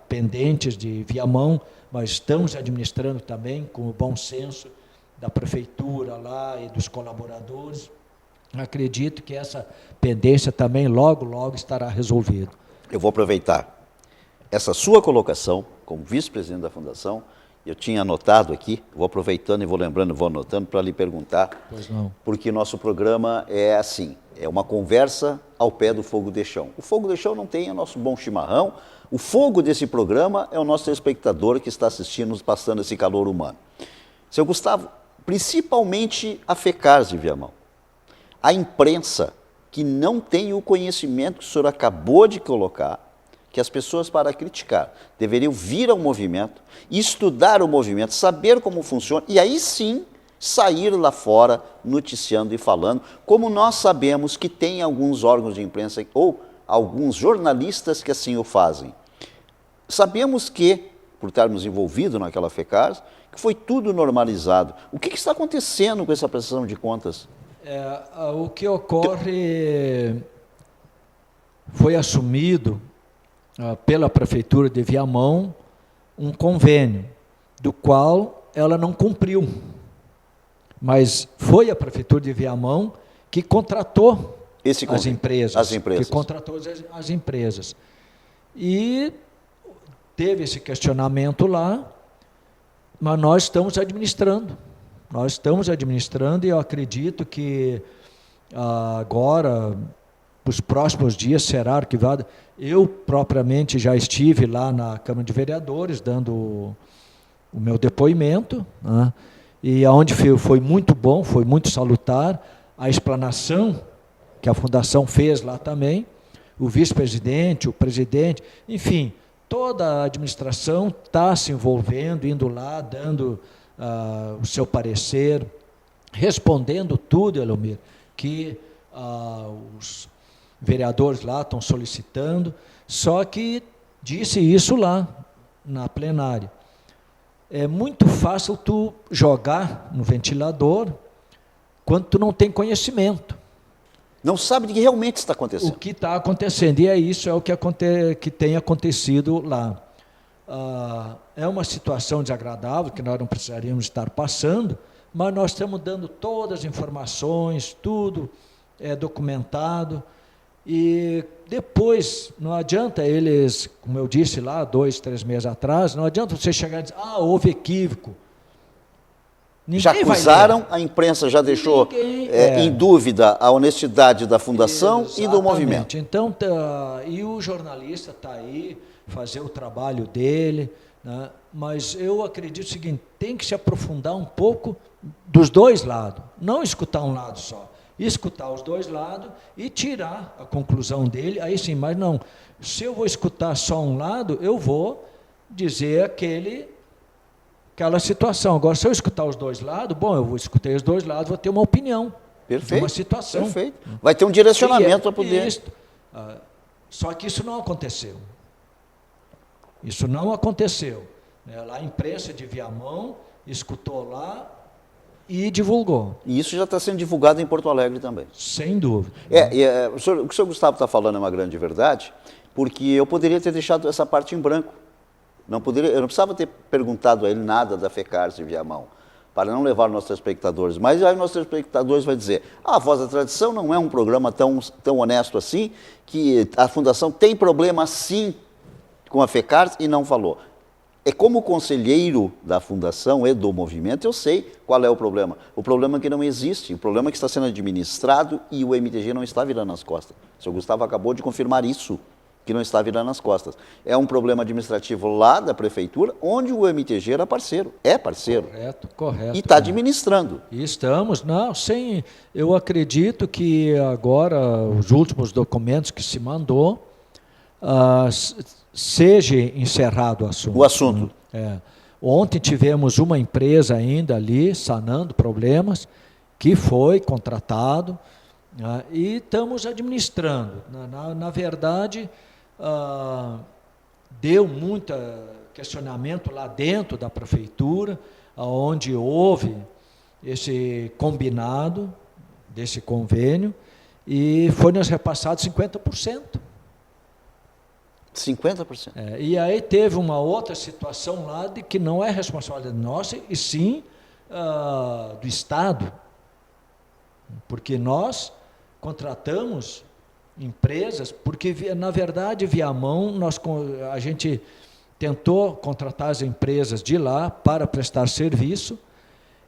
pendentes de Viamão, mas estamos administrando também com o bom senso da prefeitura lá e dos colaboradores. Acredito que essa pendência também logo, logo estará resolvida. Eu vou aproveitar essa sua colocação como vice-presidente da Fundação. Eu tinha anotado aqui, vou aproveitando e vou lembrando, vou anotando para lhe perguntar. Pois não. Porque nosso programa é assim, é uma conversa ao pé do fogo de chão. O fogo de chão não tem o nosso bom chimarrão, o fogo desse programa é o nosso espectador que está assistindo, passando esse calor humano. Seu Gustavo, principalmente a FECARS de Viamão, a imprensa que não tem o conhecimento que o senhor acabou de colocar, que as pessoas, para criticar, deveriam vir ao movimento, estudar o movimento, saber como funciona, e aí sim sair lá fora noticiando e falando, como nós sabemos que tem alguns órgãos de imprensa ou alguns jornalistas que assim o fazem. Sabemos que, por estarmos envolvidos naquela FECARS, que foi tudo normalizado. O que está acontecendo com essa prestação de contas? O que ocorre foi assumido pela Prefeitura de Viamão um convênio, do qual ela não cumpriu. Mas foi a Prefeitura de Viamão que contratou as empresas. Que contratou as empresas. E teve esse questionamento lá, mas nós estamos administrando. Nós estamos administrando e eu acredito que agora, nos próximos dias, será arquivado. Eu, propriamente, já estive lá na Câmara de Vereadores, dando o meu depoimento, né? E onde foi muito bom, foi muito salutar, a explanação que a Fundação fez lá também, o vice-presidente, o presidente, enfim, toda a administração está se envolvendo, indo lá, dando o seu parecer, respondendo tudo, Elomir, que os vereadores lá estão solicitando, só que disse isso lá na plenária. É muito fácil tu jogar no ventilador quando tu não tem conhecimento. Não sabe de que realmente está acontecendo. O que está acontecendo, e isso é o que tem acontecido lá. É uma situação desagradável que nós não precisaríamos estar passando, mas nós estamos dando todas as informações, tudo é documentado, e depois, não adianta eles, como eu disse lá, 2, 3 meses atrás, não adianta você chegar e dizer, houve equívoco. Ninguém já acusaram, a imprensa já deixou em dúvida a honestidade da Fundação. Exatamente. E do movimento. Então, e o jornalista está aí, fazer o trabalho dele, né? Mas eu acredito o seguinte, tem que se aprofundar um pouco dos dois lados, não escutar um lado só. Escutar os dois lados e tirar a conclusão dele, aí sim, mas não, se eu vou escutar só um lado, eu vou dizer aquela situação. Agora, se eu escutar os dois lados, bom, eu escutei os dois lados, vou ter uma opinião. Perfeito. Uma situação. Perfeito. Vai ter um direcionamento para poder... Só que isso não aconteceu. Isso não aconteceu. Lá a imprensa de Viamão escutou lá e divulgou. E isso já está sendo divulgado em Porto Alegre também. Sem dúvida. O que o senhor Gustavo está falando é uma grande verdade, porque eu poderia ter deixado essa parte em branco. Eu não precisava ter perguntado a ele nada da FECARS de Viamão, para não levar nossos telespectadores. Mas aí nossos telespectadores vão dizer, a Voz da Tradição não é um programa tão honesto assim, que a Fundação tem problema sim com a FECARS e não falou. Como conselheiro da Fundação e do movimento, eu sei qual é o problema. O problema é que não existe, o problema é que está sendo administrado e o MTG não está virando as costas. O senhor Gustavo acabou de confirmar isso, que não está virando as costas. É um problema administrativo lá da prefeitura, onde o MTG era parceiro, é parceiro. Correto. E está administrando. E estamos, eu acredito que agora os últimos documentos que se mandou, seja encerrado o assunto. O assunto. Ontem tivemos uma empresa ainda ali, sanando problemas, que foi contratado, e estamos administrando. Na verdade, deu muito questionamento lá dentro da prefeitura, onde houve esse combinado, desse convênio, e foi-nos repassado 50%. 50%. E aí teve uma outra situação lá de que não é responsabilidade nossa, e sim do Estado, porque nós contratamos empresas, porque na verdade Viamão, a gente tentou contratar as empresas de lá para prestar serviço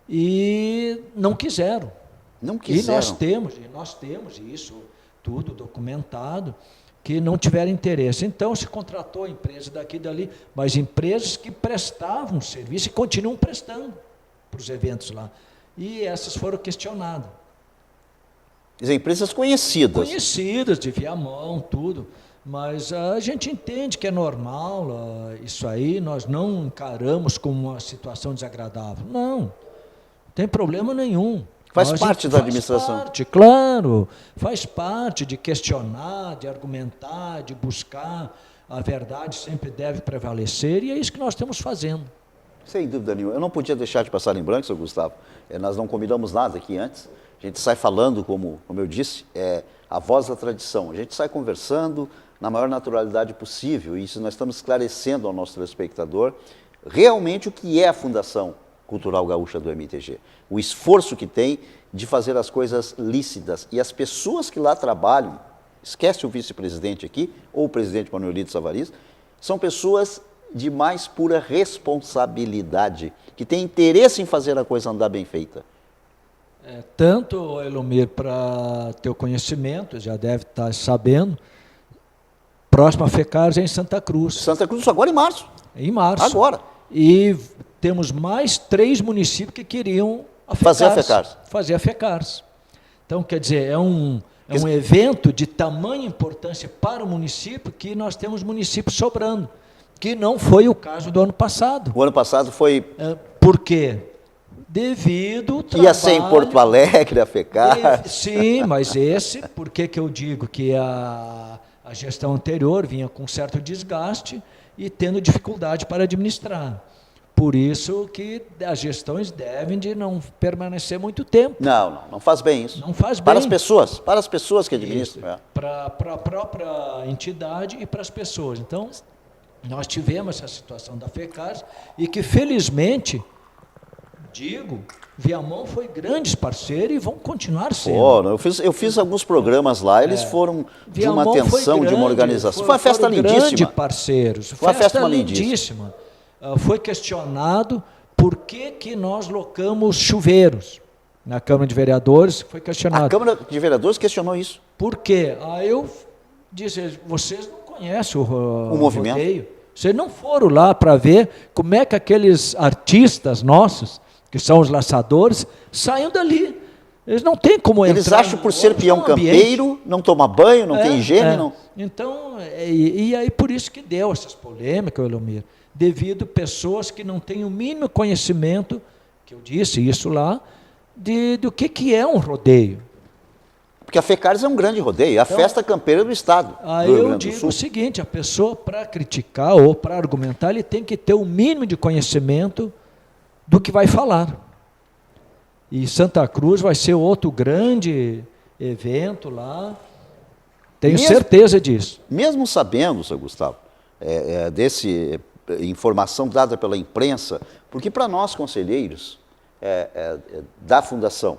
e não quiseram. Não quiseram. E nós temos isso tudo documentado, que não tiveram interesse. Então, se contratou empresas daqui e dali, mas empresas que prestavam serviço e continuam prestando para os eventos lá. E essas foram questionadas. As empresas conhecidas. Conhecidas, de Viamão, tudo. Mas a gente entende que é normal isso aí, nós não encaramos como uma situação desagradável. Não tem problema nenhum. Faz parte da administração. Faz parte, claro, faz parte de questionar, de argumentar, de buscar. A verdade sempre deve prevalecer e é isso que nós estamos fazendo. Sem dúvida nenhuma. Eu não podia deixar de passar em branco, senhor Gustavo. Nós não combinamos nada aqui antes. A gente sai falando, como eu disse, a voz da tradição. A gente sai conversando na maior naturalidade possível e isso nós estamos esclarecendo ao nosso telespectador realmente o que é a Fundação Cultural Gaúcha do MTG. O esforço que tem de fazer as coisas lícitas. E as pessoas que lá trabalham, esquece o vice-presidente aqui, ou o presidente Manuelito Savariz, são pessoas de mais pura responsabilidade, que têm interesse em fazer a coisa andar bem feita. Tanto, Elomir, para teu conhecimento, já deve estar sabendo, próxima FECARS é em Santa Cruz. Santa Cruz agora em março. Em março. Agora. E temos mais 3 municípios que queriam fazer a FECARS. Fazer a FECARS. Então, quer dizer, é um evento de tamanha importância para o município que nós temos municípios sobrando, que não foi o caso do ano passado. O ano passado foi... Por quê? Devido ao trabalho... Ia ser em Porto Alegre a FECARS. Sim, mas por que eu digo que a gestão anterior vinha com certo desgaste e tendo dificuldade para administrar. Por isso que as gestões devem de não permanecer muito tempo. Não faz bem isso. Não faz bem. Para as pessoas que administram. Para a própria entidade e para as pessoas. Então, nós tivemos essa situação da FECARS e que, felizmente, Viamão foi grande parceiro e vão continuar sendo. Eu fiz alguns programas lá, eles foram de uma atenção, de uma organização. Foi uma festa lindíssima. Grande parceiros. Foi uma festa lindíssima. Foi questionado por que nós locamos chuveiros na Câmara de Vereadores. Foi questionado. A Câmara de Vereadores questionou isso. Por quê? Eu disse, vocês não conhecem o movimento. rodeio. Vocês não foram lá para ver como é que aqueles artistas nossos, que são os laçadores, saem dali. Eles não têm como entrar. Eles acham por ser peão campeiro, não toma banho, não tem higiene. Não. Então, e aí por isso que deu essas polêmicas, Elomir, devido a pessoas que não têm o mínimo conhecimento, que eu disse isso lá, do que é um rodeio. Porque a FECARS é um grande rodeio, a festa campeira do Estado. Aí eu digo o seguinte, a pessoa, para criticar ou para argumentar, ele tem que ter o mínimo de conhecimento do que vai falar. E Santa Cruz vai ser outro grande evento lá, tenho certeza disso. Mesmo sabendo, seu Gustavo, desse informação dada pela imprensa, porque para nós, conselheiros da Fundação,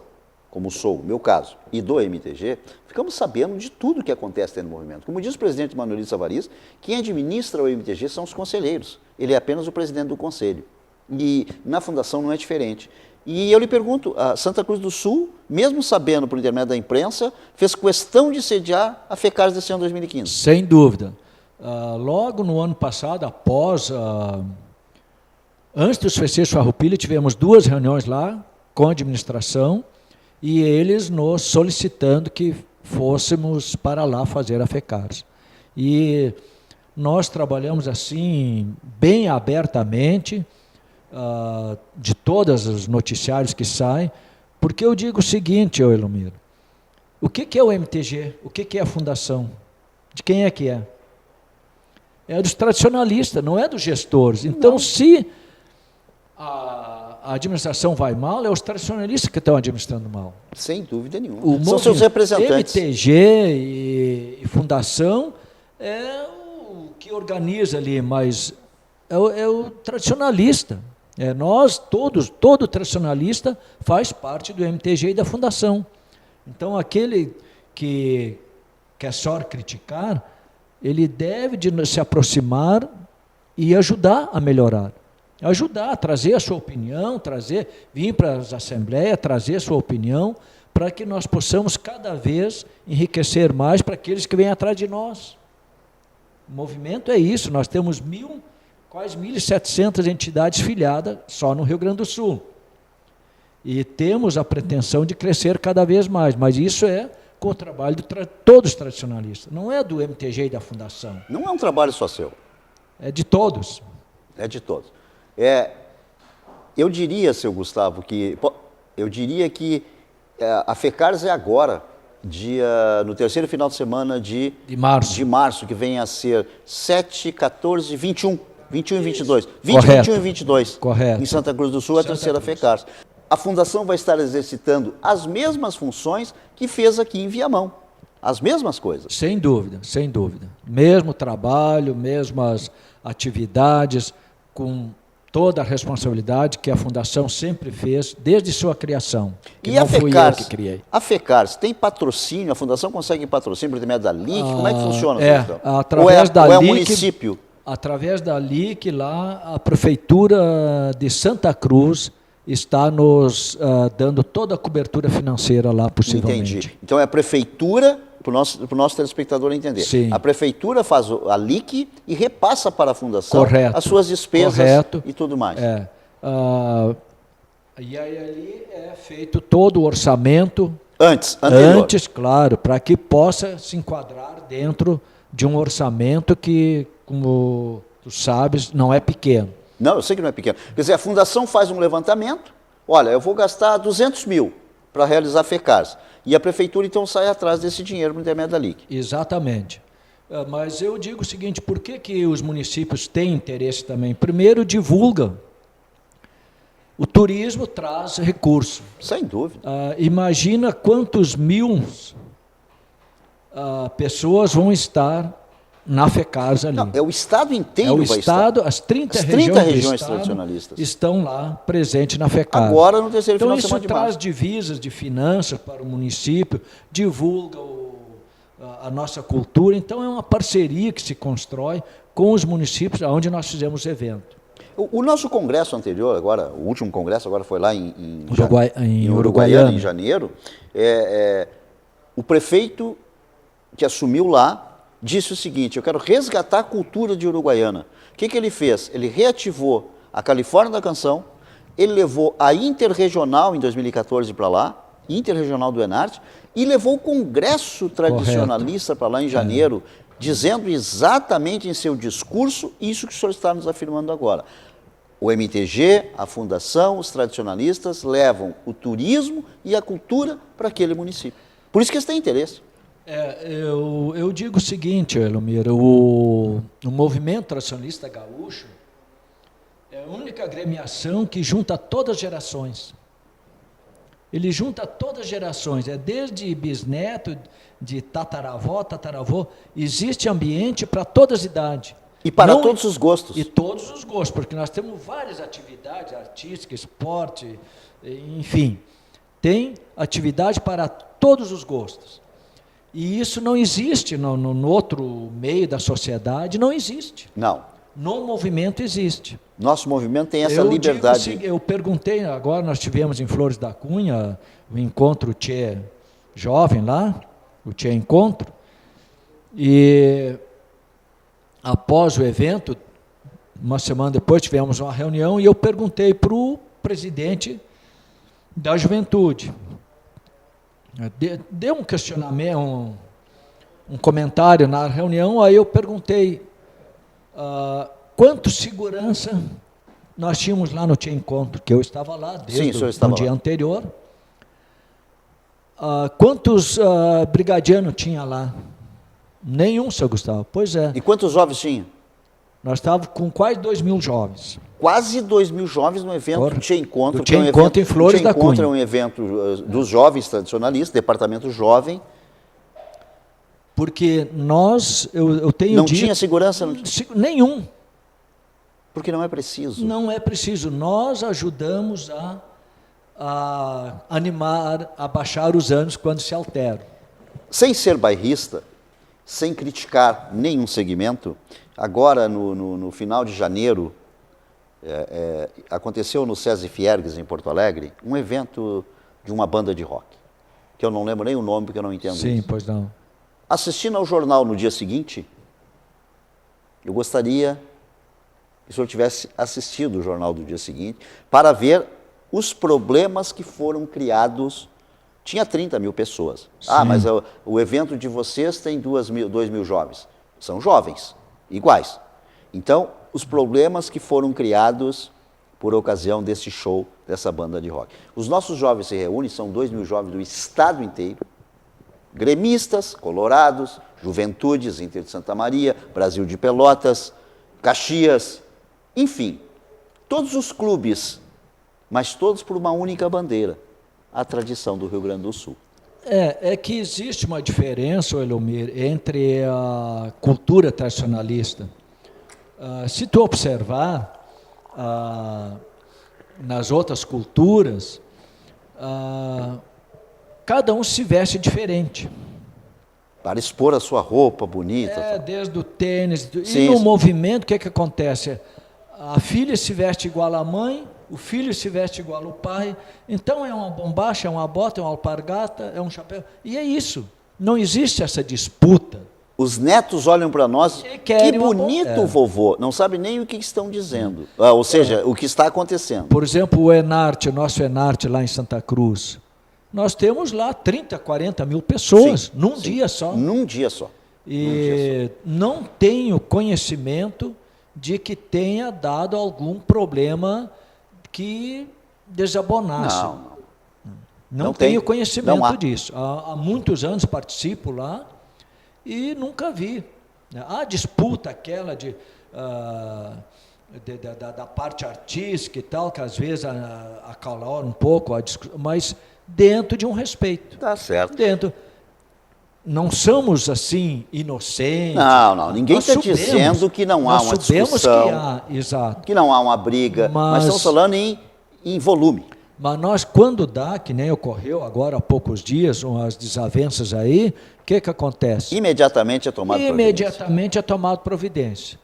como sou, no meu caso, e do MTG, ficamos sabendo de tudo que acontece dentro do movimento. Como diz o presidente Manuelito Savariz, quem administra o MTG são os conselheiros, ele é apenas o presidente do conselho. E na Fundação não é diferente. E eu lhe pergunto, a Santa Cruz do Sul, mesmo sabendo por intermédio da imprensa, fez questão de sediar a FECARS desse ano 2015? Sem dúvida. Logo no ano passado, antes dos festejos Farroupilha, tivemos 2 reuniões lá com a administração e eles nos solicitando que fôssemos para lá fazer a FECARS. E nós trabalhamos assim, bem abertamente, de todos os noticiários que saem, porque eu digo o seguinte, Elomiro, o que é o MTG? O que é a Fundação? De quem é que é? É dos tradicionalistas, não é dos gestores. Então, se a administração vai mal, é os tradicionalistas que estão administrando mal. Sem dúvida nenhuma. São seus representantes. MTG e Fundação é o que organiza ali, mas é o tradicionalista. Todo tradicionalista faz parte do MTG e da Fundação. Então, aquele que quer só criticar, ele deve se aproximar e ajudar a melhorar. Ajudar, trazer a sua opinião, vir para as assembleias, trazer a sua opinião, para que nós possamos cada vez enriquecer mais para aqueles que vêm atrás de nós. O movimento é isso, nós temos quase 1.700 entidades filiadas só no Rio Grande do Sul. E temos a pretensão de crescer cada vez mais, mas isso é com o trabalho de todos os tradicionalistas, não é do MTG e da Fundação. Não é um trabalho só seu. É de todos. É de todos. Eu diria, seu Gustavo, que a FECARS é agora, no terceiro final de semana de março, que vem a ser 7, 14, 21 e 22. 20, Correto. 21 e 22. Correto. Em Santa Cruz do Sul, a terceira FECARS. A Fundação vai estar exercitando as mesmas funções que fez aqui em Viamão. As mesmas coisas. Sem dúvida, sem dúvida. Mesmo trabalho, mesmas atividades, com toda a responsabilidade que a Fundação sempre fez desde sua criação. Que não fui eu que criei. A FECARS tem patrocínio? A Fundação consegue patrocínio por intermédio da LIC? Como é que funciona? Através da LIC, é o município? Através da LIC, lá, a Prefeitura de Santa Cruz está nos dando toda a cobertura financeira lá, possivelmente. Entendi. Então é a Prefeitura, para o nosso telespectador entender. Sim. A Prefeitura faz a LIC e repassa para a Fundação as suas despesas e tudo mais. E aí ali é feito todo o orçamento. Antes, claro, para que possa se enquadrar dentro de um orçamento que, como tu sabes, não é pequeno. Não, eu sei que não é pequeno. Quer dizer, a Fundação faz um levantamento, olha, eu vou gastar 200 mil para realizar a FECARS. E a Prefeitura, então, sai atrás desse dinheiro por intermédio da LIC. Exatamente. Mas eu digo o seguinte, por que os municípios têm interesse também? Primeiro, divulga. O turismo traz recurso. Sem dúvida. Imagina quantos mil pessoas vão estar na FECARS ali. Não, é o Estado inteiro vai estar. As 30 regiões tradicionalistas estão lá presentes na FECARS. Agora no terceiro final de semana de março. Então isso traz divisas de finanças para o município, divulga a nossa cultura. Então é uma parceria que se constrói com os municípios onde nós fizemos o evento. O nosso congresso anterior, agora, o último congresso agora foi lá em Uruguaiana, em janeiro, o prefeito que assumiu lá disse o seguinte, eu quero resgatar a cultura de Uruguaiana. O que ele fez? Ele reativou a Califórnia da Canção, ele levou a Interregional em 2014 para lá, Interregional do Enarte, e levou o Congresso Tradicionalista para lá em janeiro, dizendo exatamente em seu discurso isso que o senhor está nos afirmando agora. O MTG, a Fundação, os tradicionalistas levam o turismo e a cultura para aquele município. Por isso que eles têm interesse. Eu digo o seguinte, Elomir, o movimento tradicionalista gaúcho é a única agremiação que junta todas as gerações. Ele junta todas as gerações, desde bisneto, de tataravô, existe ambiente para todas as idades. E para todos os gostos. E todos os gostos, porque nós temos várias atividades artísticas, esporte, enfim, tem atividade para todos os gostos. E isso não existe no outro meio da sociedade, não existe. Não. No movimento existe. Nosso movimento tem essa liberdade. Eu perguntei, agora nós tivemos em Flores da Cunha o encontro Tchê Jovem lá, o Tchê Encontro, e após o evento, uma semana depois tivemos uma reunião e eu perguntei para o presidente da juventude. Deu um questionamento, um comentário na reunião, aí eu perguntei quanto segurança nós tínhamos lá no Tchê Encontro, que eu estava lá desde o dia anterior. Quantos brigadianos tinha lá? Nenhum, seu Gustavo. Pois é. E quantos jovens tinha? Nós estávamos com quase 2.000 jovens. Quase 2.000 jovens no evento do Tchê Encontro. Do Tchê Encontro em Flores da Cunha. O Tchê Encontro é um evento dos jovens tradicionalistas, departamento jovem. Porque eu tenho não tinha segurança? Nenhum. Porque não é preciso. Não é preciso. Nós ajudamos a animar, a baixar os ânimos quando se alteram. Sem ser bairrista, sem criticar nenhum segmento, agora no final de janeiro, aconteceu no SESI Fiergues, em Porto Alegre, um evento de uma banda de rock, que eu não lembro nem o nome, porque eu não entendo Sim, isso. Pois não. Assistindo ao jornal no dia seguinte, eu gostaria que o senhor tivesse assistido o jornal do dia seguinte, para ver os problemas que foram criados. Tinha 30 mil pessoas. Sim. Mas o evento de vocês tem 2.000 jovens. São jovens, iguais. Então, os problemas que foram criados por ocasião desse show, dessa banda de rock. Os nossos jovens se reúnem, são 2.000 jovens do estado inteiro, gremistas, colorados, Juventudes, Inter de Santa Maria, Brasil de Pelotas, Caxias, enfim, todos os clubes, mas todos por uma única bandeira, a tradição do Rio Grande do Sul. É que existe uma diferença, Elomir, entre a cultura tradicionalista. Se tu observar, nas outras culturas, cada um se veste diferente. Para expor a sua roupa bonita. Desde o tênis. Sim, e no movimento, o que acontece? A filha se veste igual à mãe, o filho se veste igual ao pai. Então é uma bombacha, é uma bota, é uma alpargata, é um chapéu. E é isso. Não existe essa disputa. Os netos olham para nós, que bonito vovô, não sabe nem o que estão dizendo. Ou seja, o que está acontecendo. Por exemplo, o Enarte, o nosso Enarte lá em Santa Cruz. Nós temos lá 30, 40 mil pessoas, num dia só. Num dia só. E não tenho conhecimento de que tenha dado algum problema que desabonasse. Não tenho conhecimento disso. Há muitos anos participo lá e nunca vi. A disputa aquela da parte artística e tal, que às vezes acalora um pouco a discussão, mas dentro de um respeito. Tá certo. Não somos assim inocentes. Não. Ninguém está dizendo que não há uma discussão. Exato. Que não há uma briga. Mas estamos falando em volume. Mas nós, quando dá, que nem ocorreu agora há poucos dias, umas desavenças aí, o que acontece? Imediatamente é tomado providência. Imediatamente é tomado providência.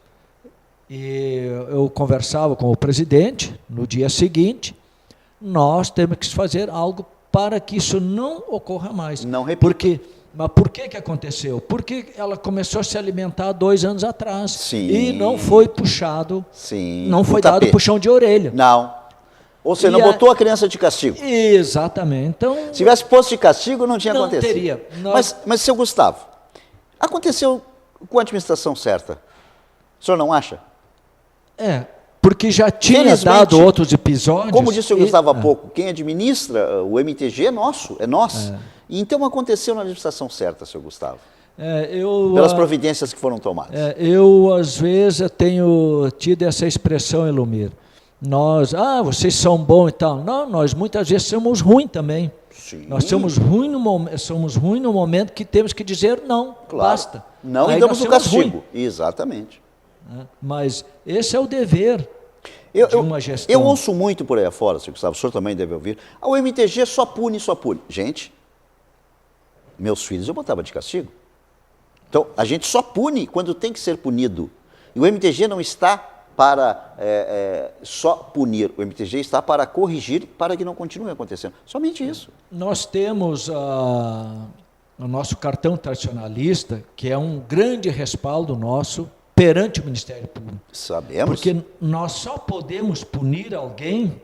E eu conversava com o presidente no dia seguinte, nós temos que fazer algo para que isso não ocorra mais. Não repita. Mas por que aconteceu? Porque ela começou a se alimentar 2 anos atrás. Sim. E não foi puxado, sim, não foi dado puxão de orelha. Não. Ou você não botou a criança de castigo. Exatamente. Então, se tivesse posto de castigo, não tinha acontecido. Teria. Mas, seu Gustavo, aconteceu com a administração certa. O senhor não acha? porque já tinha Felizmente, dado outros episódios. Como disse o Gustavo há pouco, quem administra o MTG é nosso, é nós. E então aconteceu na administração certa, seu Gustavo. Pelas providências que foram tomadas. Eu, às vezes, eu tenho tido essa expressão, Elomir. Vocês são bons e tal. Não, nós muitas vezes somos ruins também. Sim. Nós somos ruins no momento que temos que dizer não, claro. Basta. Não e damos o castigo. Exatamente. Mas esse é o dever de uma gestão. Eu ouço muito por aí afora, senhor Gustavo, o senhor também deve ouvir. O MTG só pune, só pune. Gente, meus filhos eu botava de castigo. Então, a gente só pune quando tem que ser punido. E o MTG não está para só punir. O MTG está para corrigir, para que não continue acontecendo. Somente isso. Nós temos o nosso cartão tradicionalista, que é um grande respaldo nosso perante o Ministério Público. Sabemos. Porque nós só podemos punir alguém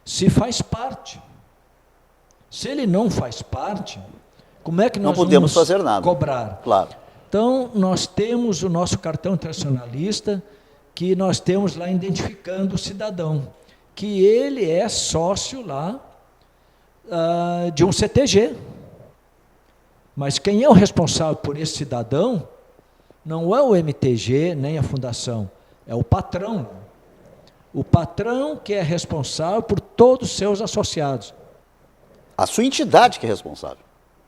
se faz parte. Se ele não faz parte, como é que nós não podemos vamos fazer nada. Cobrar? Claro. Então, nós temos o nosso cartão tradicionalista, que nós temos lá identificando o cidadão, que ele é sócio lá de um CTG. Mas quem é o responsável por esse cidadão não é o MTG nem a fundação, é o patrão. O patrão que é responsável por todos os seus associados. A sua entidade que é responsável.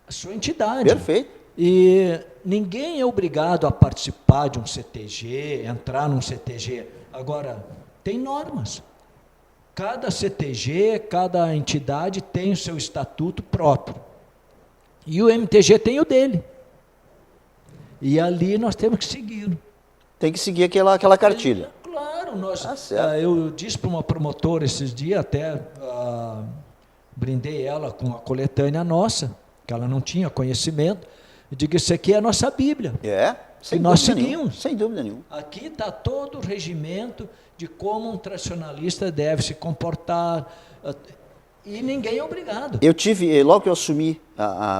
A sua entidade. Perfeito. E ninguém é obrigado a participar de um CTG, entrar num CTG. Agora, tem normas. Cada CTG, cada entidade tem o seu estatuto próprio. E o MTG tem o dele. E ali nós temos que seguir. Tem que seguir aquela cartilha. Claro, eu disse para uma promotora esses dias, até brindei ela com a coletânea nossa, que ela não tinha conhecimento. Eu digo, isso aqui é a nossa Bíblia. Sem nós dúvida seguimos. Nenhuma, sem dúvida nenhuma. Aqui está todo o regimento de como um tradicionalista deve se comportar. E ninguém é obrigado. Eu tive, logo que eu assumi,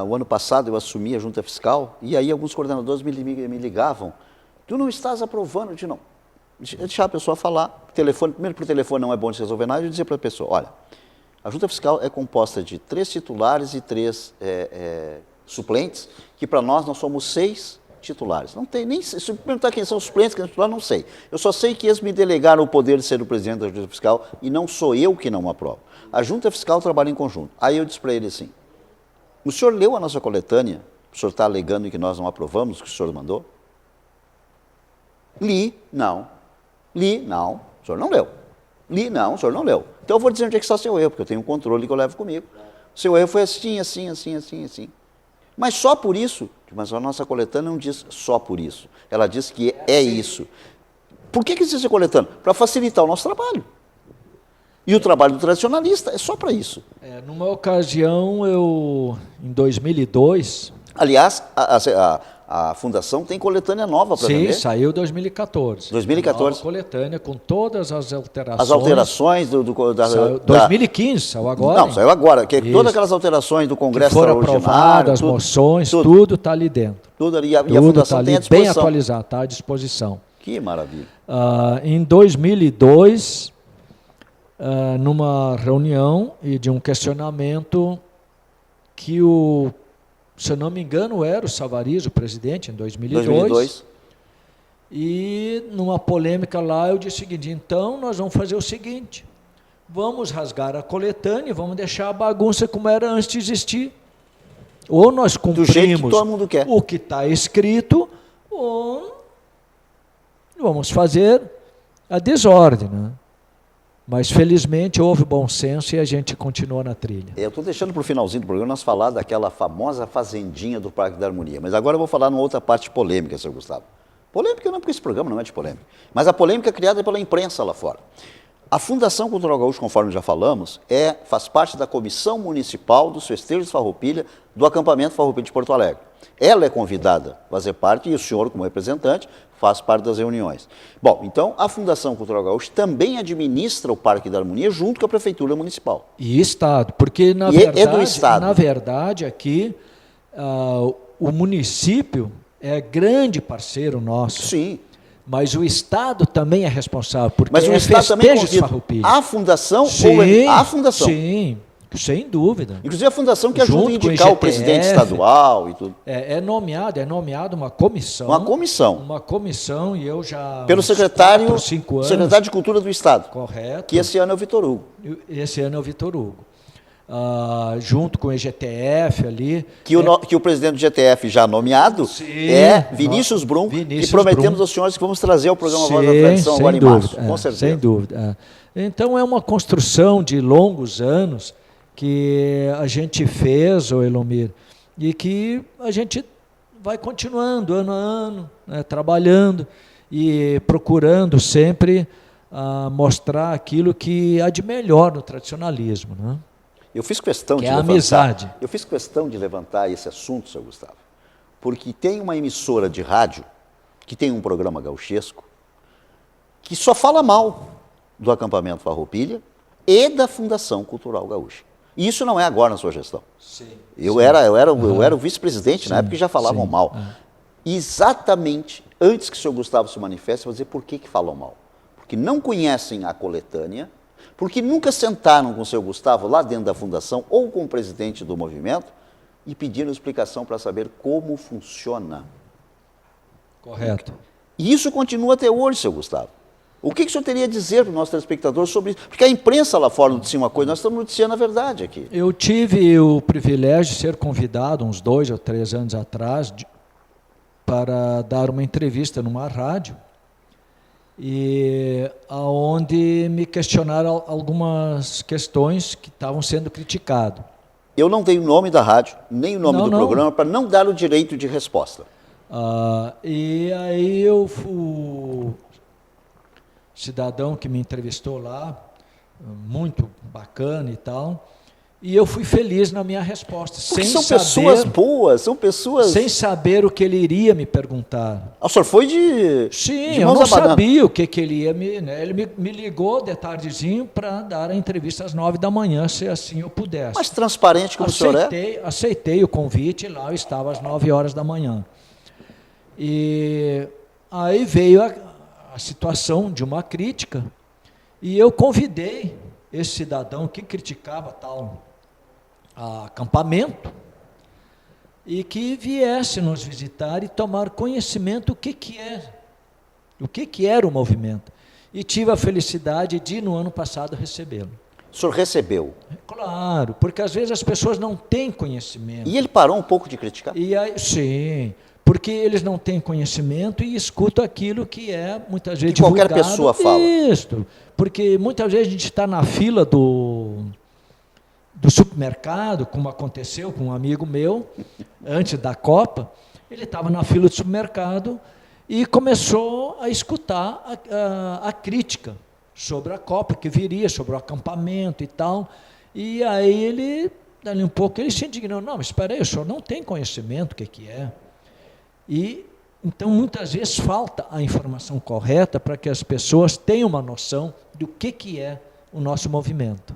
o ano passado eu assumi a junta fiscal, e aí alguns coordenadores me ligavam, tu não estás aprovando? Eu disse, não. Deixar a pessoa falar, primeiro por telefone não é bom de resolver nada, eu dizia para a pessoa, olha, a junta fiscal é composta de 3 titulares e 3 suplentes, que para nós somos 6 titulares. Não tem nem, se me perguntar quem são os suplentes, quem são os titulares, não sei. Eu só sei que eles me delegaram o poder de ser o presidente da junta fiscal e não sou eu que não aprovo. A junta fiscal trabalha em conjunto. Aí eu disse para ele assim, o senhor leu a nossa coletânea? O senhor está alegando que nós não aprovamos o que o senhor mandou? Li, não. Li, não. O senhor não leu. Li, não. O senhor não leu. Então eu vou dizer onde é que está o seu erro, porque eu tenho um controle que eu levo comigo. O seu erro foi assim, assim, assim, assim, assim. Mas só por isso, mas a nossa coletânea não diz só por isso. Ela diz que é isso. Por que existe a coletânea? Para facilitar o nosso trabalho. E o trabalho do tradicionalista é só para isso. Numa ocasião, em 2002... Aliás, a fundação tem coletânea nova para vender. Sim, saiu em 2014. 2014. Nova coletânea com todas as alterações. As alterações 2015, saiu agora. Não, saiu agora. Todas aquelas alterações do Congresso que foram aprovadas, as moções, tudo está ali dentro. Tudo ali. E a fundação tem à disposição. Bem atualizado, está à disposição. Que maravilha. Em 2002, numa reunião e de um questionamento que se eu não me engano, era o Savariz, o presidente, em 2002. E numa polêmica lá, eu disse o seguinte, então nós vamos fazer o seguinte, vamos rasgar a coletânea e vamos deixar a bagunça como era antes de existir. Ou nós cumprimos do jeito que todo mundo quer. O que está escrito, ou vamos fazer a desordem, né? Mas, felizmente, houve bom senso e a gente continuou na trilha. Eu estou deixando para o finalzinho do programa nós falar daquela famosa fazendinha do Parque da Harmonia. Mas agora eu vou falar numa outra parte polêmica, senhor Gustavo. Polêmica não, porque esse programa não é de polêmica. Mas a polêmica criada pela imprensa lá fora. A Fundação Cultural Gaúcho, conforme já falamos, faz parte da Comissão Municipal dos Festejos de Farroupilha, do acampamento Farroupilha de Porto Alegre. Ela é convidada a fazer parte, e o senhor, como representante, faz parte das reuniões. Bom, então, a Fundação Cultural Gaúcho também administra o Parque da Harmonia junto com a Prefeitura Municipal. E Estado, porque, na verdade, aqui, o município é grande parceiro nosso. Sim. Mas o Estado também é responsável, porque Mas o Estado também convida a fundação ou a fundação? Sim, sem dúvida. Inclusive a fundação que ajuda a indicar o presidente estadual e tudo. É nomeado uma comissão. Uma comissão. Uma comissão, e eu já... Pelo secretário 4, 5 anos, secretário de Cultura do Estado. Correto. Que esse ano é o Vitor Hugo. Esse ano é o Vitor Hugo. Junto com o EGTF ali. Que o presidente do GTF já nomeado é Vinícius Brum, e prometemos aos senhores que vamos trazer ao programa Voz da Tradição agora em março, com certeza. Sem dúvida. Então é uma construção de longos anos que a gente fez, Elomir, e que a gente vai continuando ano a ano, né, trabalhando e procurando sempre mostrar aquilo que há de melhor no tradicionalismo, né? Eu fiz questão Eu fiz questão de levantar esse assunto, Sr. Gustavo, porque tem uma emissora de rádio que tem um programa gauchesco que só fala mal do acampamento Farroupilha e da Fundação Cultural Gaúcha. E isso não é agora na sua gestão. Sim, eu era o vice-presidente na época que já falavam mal. Exatamente antes que o Sr. Gustavo se manifeste, eu vou dizer por que falam mal. Porque não conhecem a coletânea, porque nunca sentaram com o seu Gustavo lá dentro da fundação ou com o presidente do movimento e pediram explicação para saber como funciona. Correto. E isso continua até hoje, seu Gustavo. O que o senhor teria a dizer para o nosso telespectador sobre isso? Porque a imprensa lá fora noticia uma coisa, nós estamos noticiando a verdade aqui. Eu tive o privilégio de ser convidado, uns 2 ou 3 anos atrás, para dar uma entrevista numa rádio, e aonde me questionaram algumas questões que estavam sendo criticadas. Eu não dei o nome da rádio, nem o nome do programa, para não dar o direito de resposta. E aí o cidadão que me entrevistou lá, muito bacana e tal, e eu fui feliz na minha resposta. Porque são pessoas boas, são pessoas... Sem saber o que ele iria me perguntar. O senhor foi de... Sim, de eu não sabia o que ele ia me... Né? Ele me ligou de tardezinho para dar a entrevista às 9 da manhã, se assim eu pudesse. Mas transparente como o senhor é? Aceitei o convite e lá eu estava às 9 horas da manhã. E aí veio a situação de uma crítica e eu convidei esse cidadão que criticava tal acampamento e que viesse nos visitar e tomar conhecimento o que era o movimento. E tive a felicidade de, no ano passado, recebê-lo. O senhor recebeu? Claro, porque às vezes as pessoas não têm conhecimento. E ele parou um pouco de criticar? Sim, porque eles não têm conhecimento e escutam aquilo que é, muitas vezes, divulgado. Qualquer pessoa fala. Isso, porque muitas vezes a gente está na fila do supermercado, como aconteceu com um amigo meu, antes da Copa, ele estava na fila do supermercado e começou a escutar a crítica sobre a Copa que viria, sobre o acampamento e tal, e aí ele, dali um pouco, ele se indignou, não, mas espera aí, o senhor não tem conhecimento do que é. E, então, muitas vezes falta a informação correta para que as pessoas tenham uma noção do que é o nosso movimento.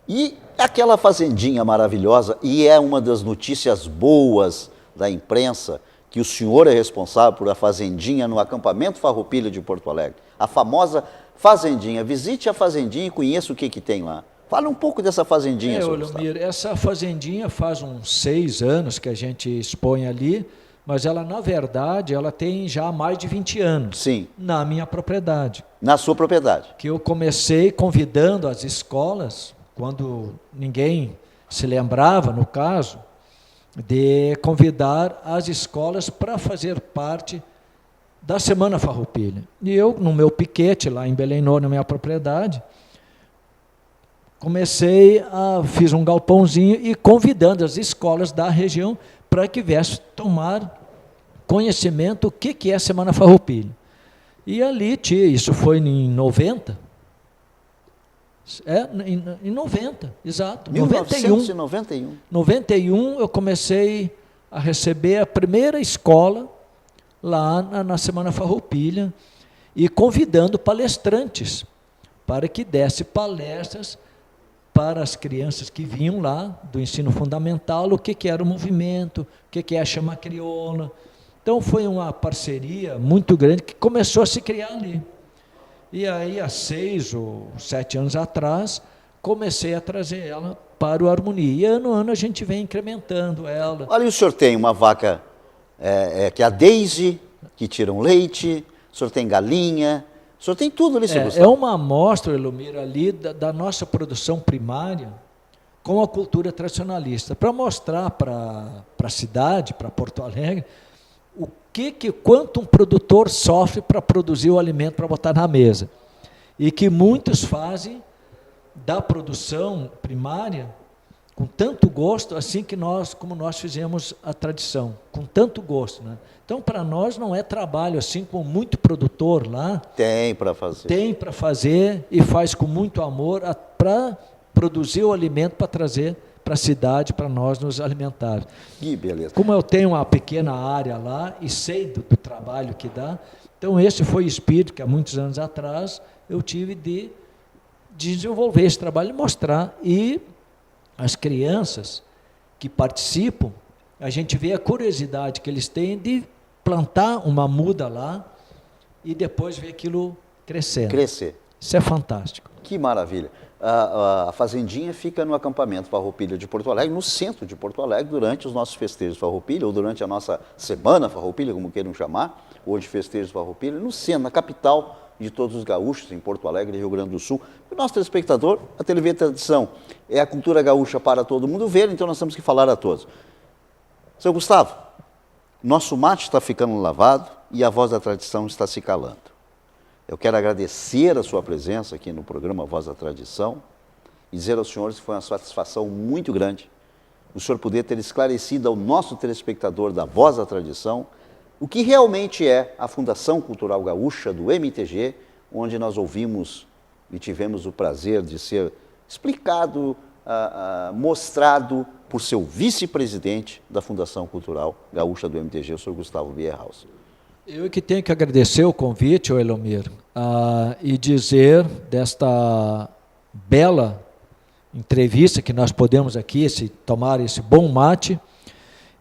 E aquela fazendinha maravilhosa, e é uma das notícias boas da imprensa, que o senhor é responsável por a fazendinha no acampamento Farroupilha de Porto Alegre. A famosa fazendinha. Visite a fazendinha e conheça o que tem lá. Fala um pouco dessa fazendinha, senhor Gustavo. Essa fazendinha faz uns 6 anos que a gente expõe ali, mas ela, na verdade, ela tem já mais de 20 anos. Sim. Na minha propriedade. Na sua propriedade. Que eu comecei convidando as escolas, quando ninguém se lembrava, no caso, de convidar as escolas para fazer parte da Semana Farroupilha. E eu, no meu piquete, lá em Belém Novo, na minha propriedade, fiz um galpãozinho e convidando as escolas da região para que viessem tomar conhecimento do que é a Semana Farroupilha. E ali, isso foi em 90, em 90, exato. 1991. 91 eu comecei a receber a primeira escola lá na Semana Farroupilha e convidando palestrantes para que desse palestras para as crianças que vinham lá do ensino fundamental, o que era o movimento, o que é a chama crioula. Então foi uma parceria muito grande que começou a se criar ali. E aí, há 6 ou 7 anos atrás, comecei a trazer ela para o Harmonia. E ano a ano a gente vem incrementando ela. Olha, o senhor tem uma vaca que é a Daisy, que tira um leite, o senhor tem galinha, o senhor tem tudo ali, seu Gustavo. É uma amostra, Elomiro, ali da nossa produção primária com a cultura tradicionalista, para mostrar para a cidade, para Porto Alegre, quanto um produtor sofre para produzir o alimento para botar na mesa. E que muitos fazem da produção primária com tanto gosto, assim como nós fizemos a tradição, com tanto gosto, né? Então, para nós não é trabalho, assim como muito produtor lá. Tem para fazer. Tem para fazer e faz com muito amor para produzir o alimento para trazer para a cidade, para nós nos alimentarmos. Que beleza. Como eu tenho uma pequena área lá e sei do trabalho que dá, então esse foi o espírito que há muitos anos atrás eu tive de desenvolver esse trabalho e mostrar. E as crianças que participam, a gente vê a curiosidade que eles têm de plantar uma muda lá e depois ver aquilo crescendo. Crescer. Isso é fantástico. Que maravilha. A fazendinha fica no acampamento Farroupilha de Porto Alegre, no centro de Porto Alegre, durante os nossos festejos Farroupilha, ou durante a nossa semana Farroupilha, como queiram chamar, hoje festejos Farroupilha, no centro, na capital de todos os gaúchos, em Porto Alegre, Rio Grande do Sul. O nosso telespectador, a TV Tradição é a cultura gaúcha para todo mundo ver, então nós temos que falar a todos. Seu Gustavo, nosso mate está ficando lavado e a voz da tradição está se calando. Eu quero agradecer a sua presença aqui no programa Voz da Tradição e dizer aos senhores que foi uma satisfação muito grande o senhor poder ter esclarecido ao nosso telespectador da Voz da Tradição o que realmente é a Fundação Cultural Gaúcha do MTG, onde nós ouvimos e tivemos o prazer de ser explicado, mostrado por seu vice-presidente da Fundação Cultural Gaúcha do MTG, o senhor Gustavo Bierhaus. Eu que tenho que agradecer o convite, Elomir, e dizer desta bela entrevista que nós podemos aqui tomar esse bom mate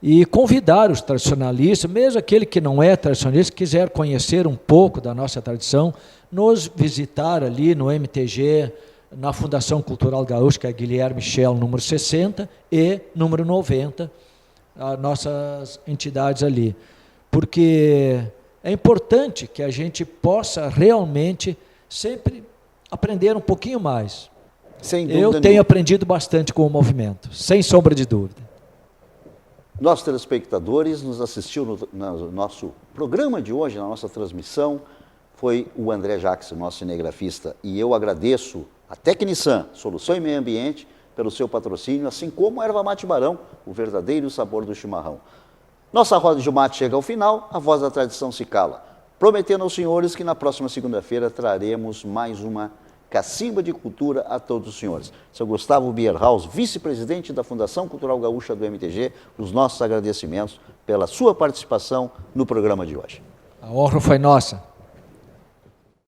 e convidar os tradicionalistas, mesmo aquele que não é tradicionalista, quiser conhecer um pouco da nossa tradição, nos visitar ali no MTG, na Fundação Cultural Gaúcha, que é Guilherme Michel, número 60, e número 90, as nossas entidades ali. Porque é importante que a gente possa realmente sempre aprender um pouquinho mais. Sem dúvida Eu tenho nenhuma. aprendido bastante com o movimento, sem sombra de dúvida. Nossos telespectadores nos assistiu no nosso programa de hoje, na nossa transmissão, foi o André Jacques, nosso cinegrafista, e eu agradeço a Tecnisan, Solução em Meio Ambiente, pelo seu patrocínio, assim como a Erva Mate Barão, o verdadeiro sabor do chimarrão. Nossa roda de mate chega ao final, a voz da tradição se cala, prometendo aos senhores que na próxima segunda-feira traremos mais uma cacimba de cultura a todos os senhores. Seu Gustavo Bierhaus, vice-presidente da Fundação Cultural Gaúcha do MTG, os nossos agradecimentos pela sua participação no programa de hoje. A honra foi nossa.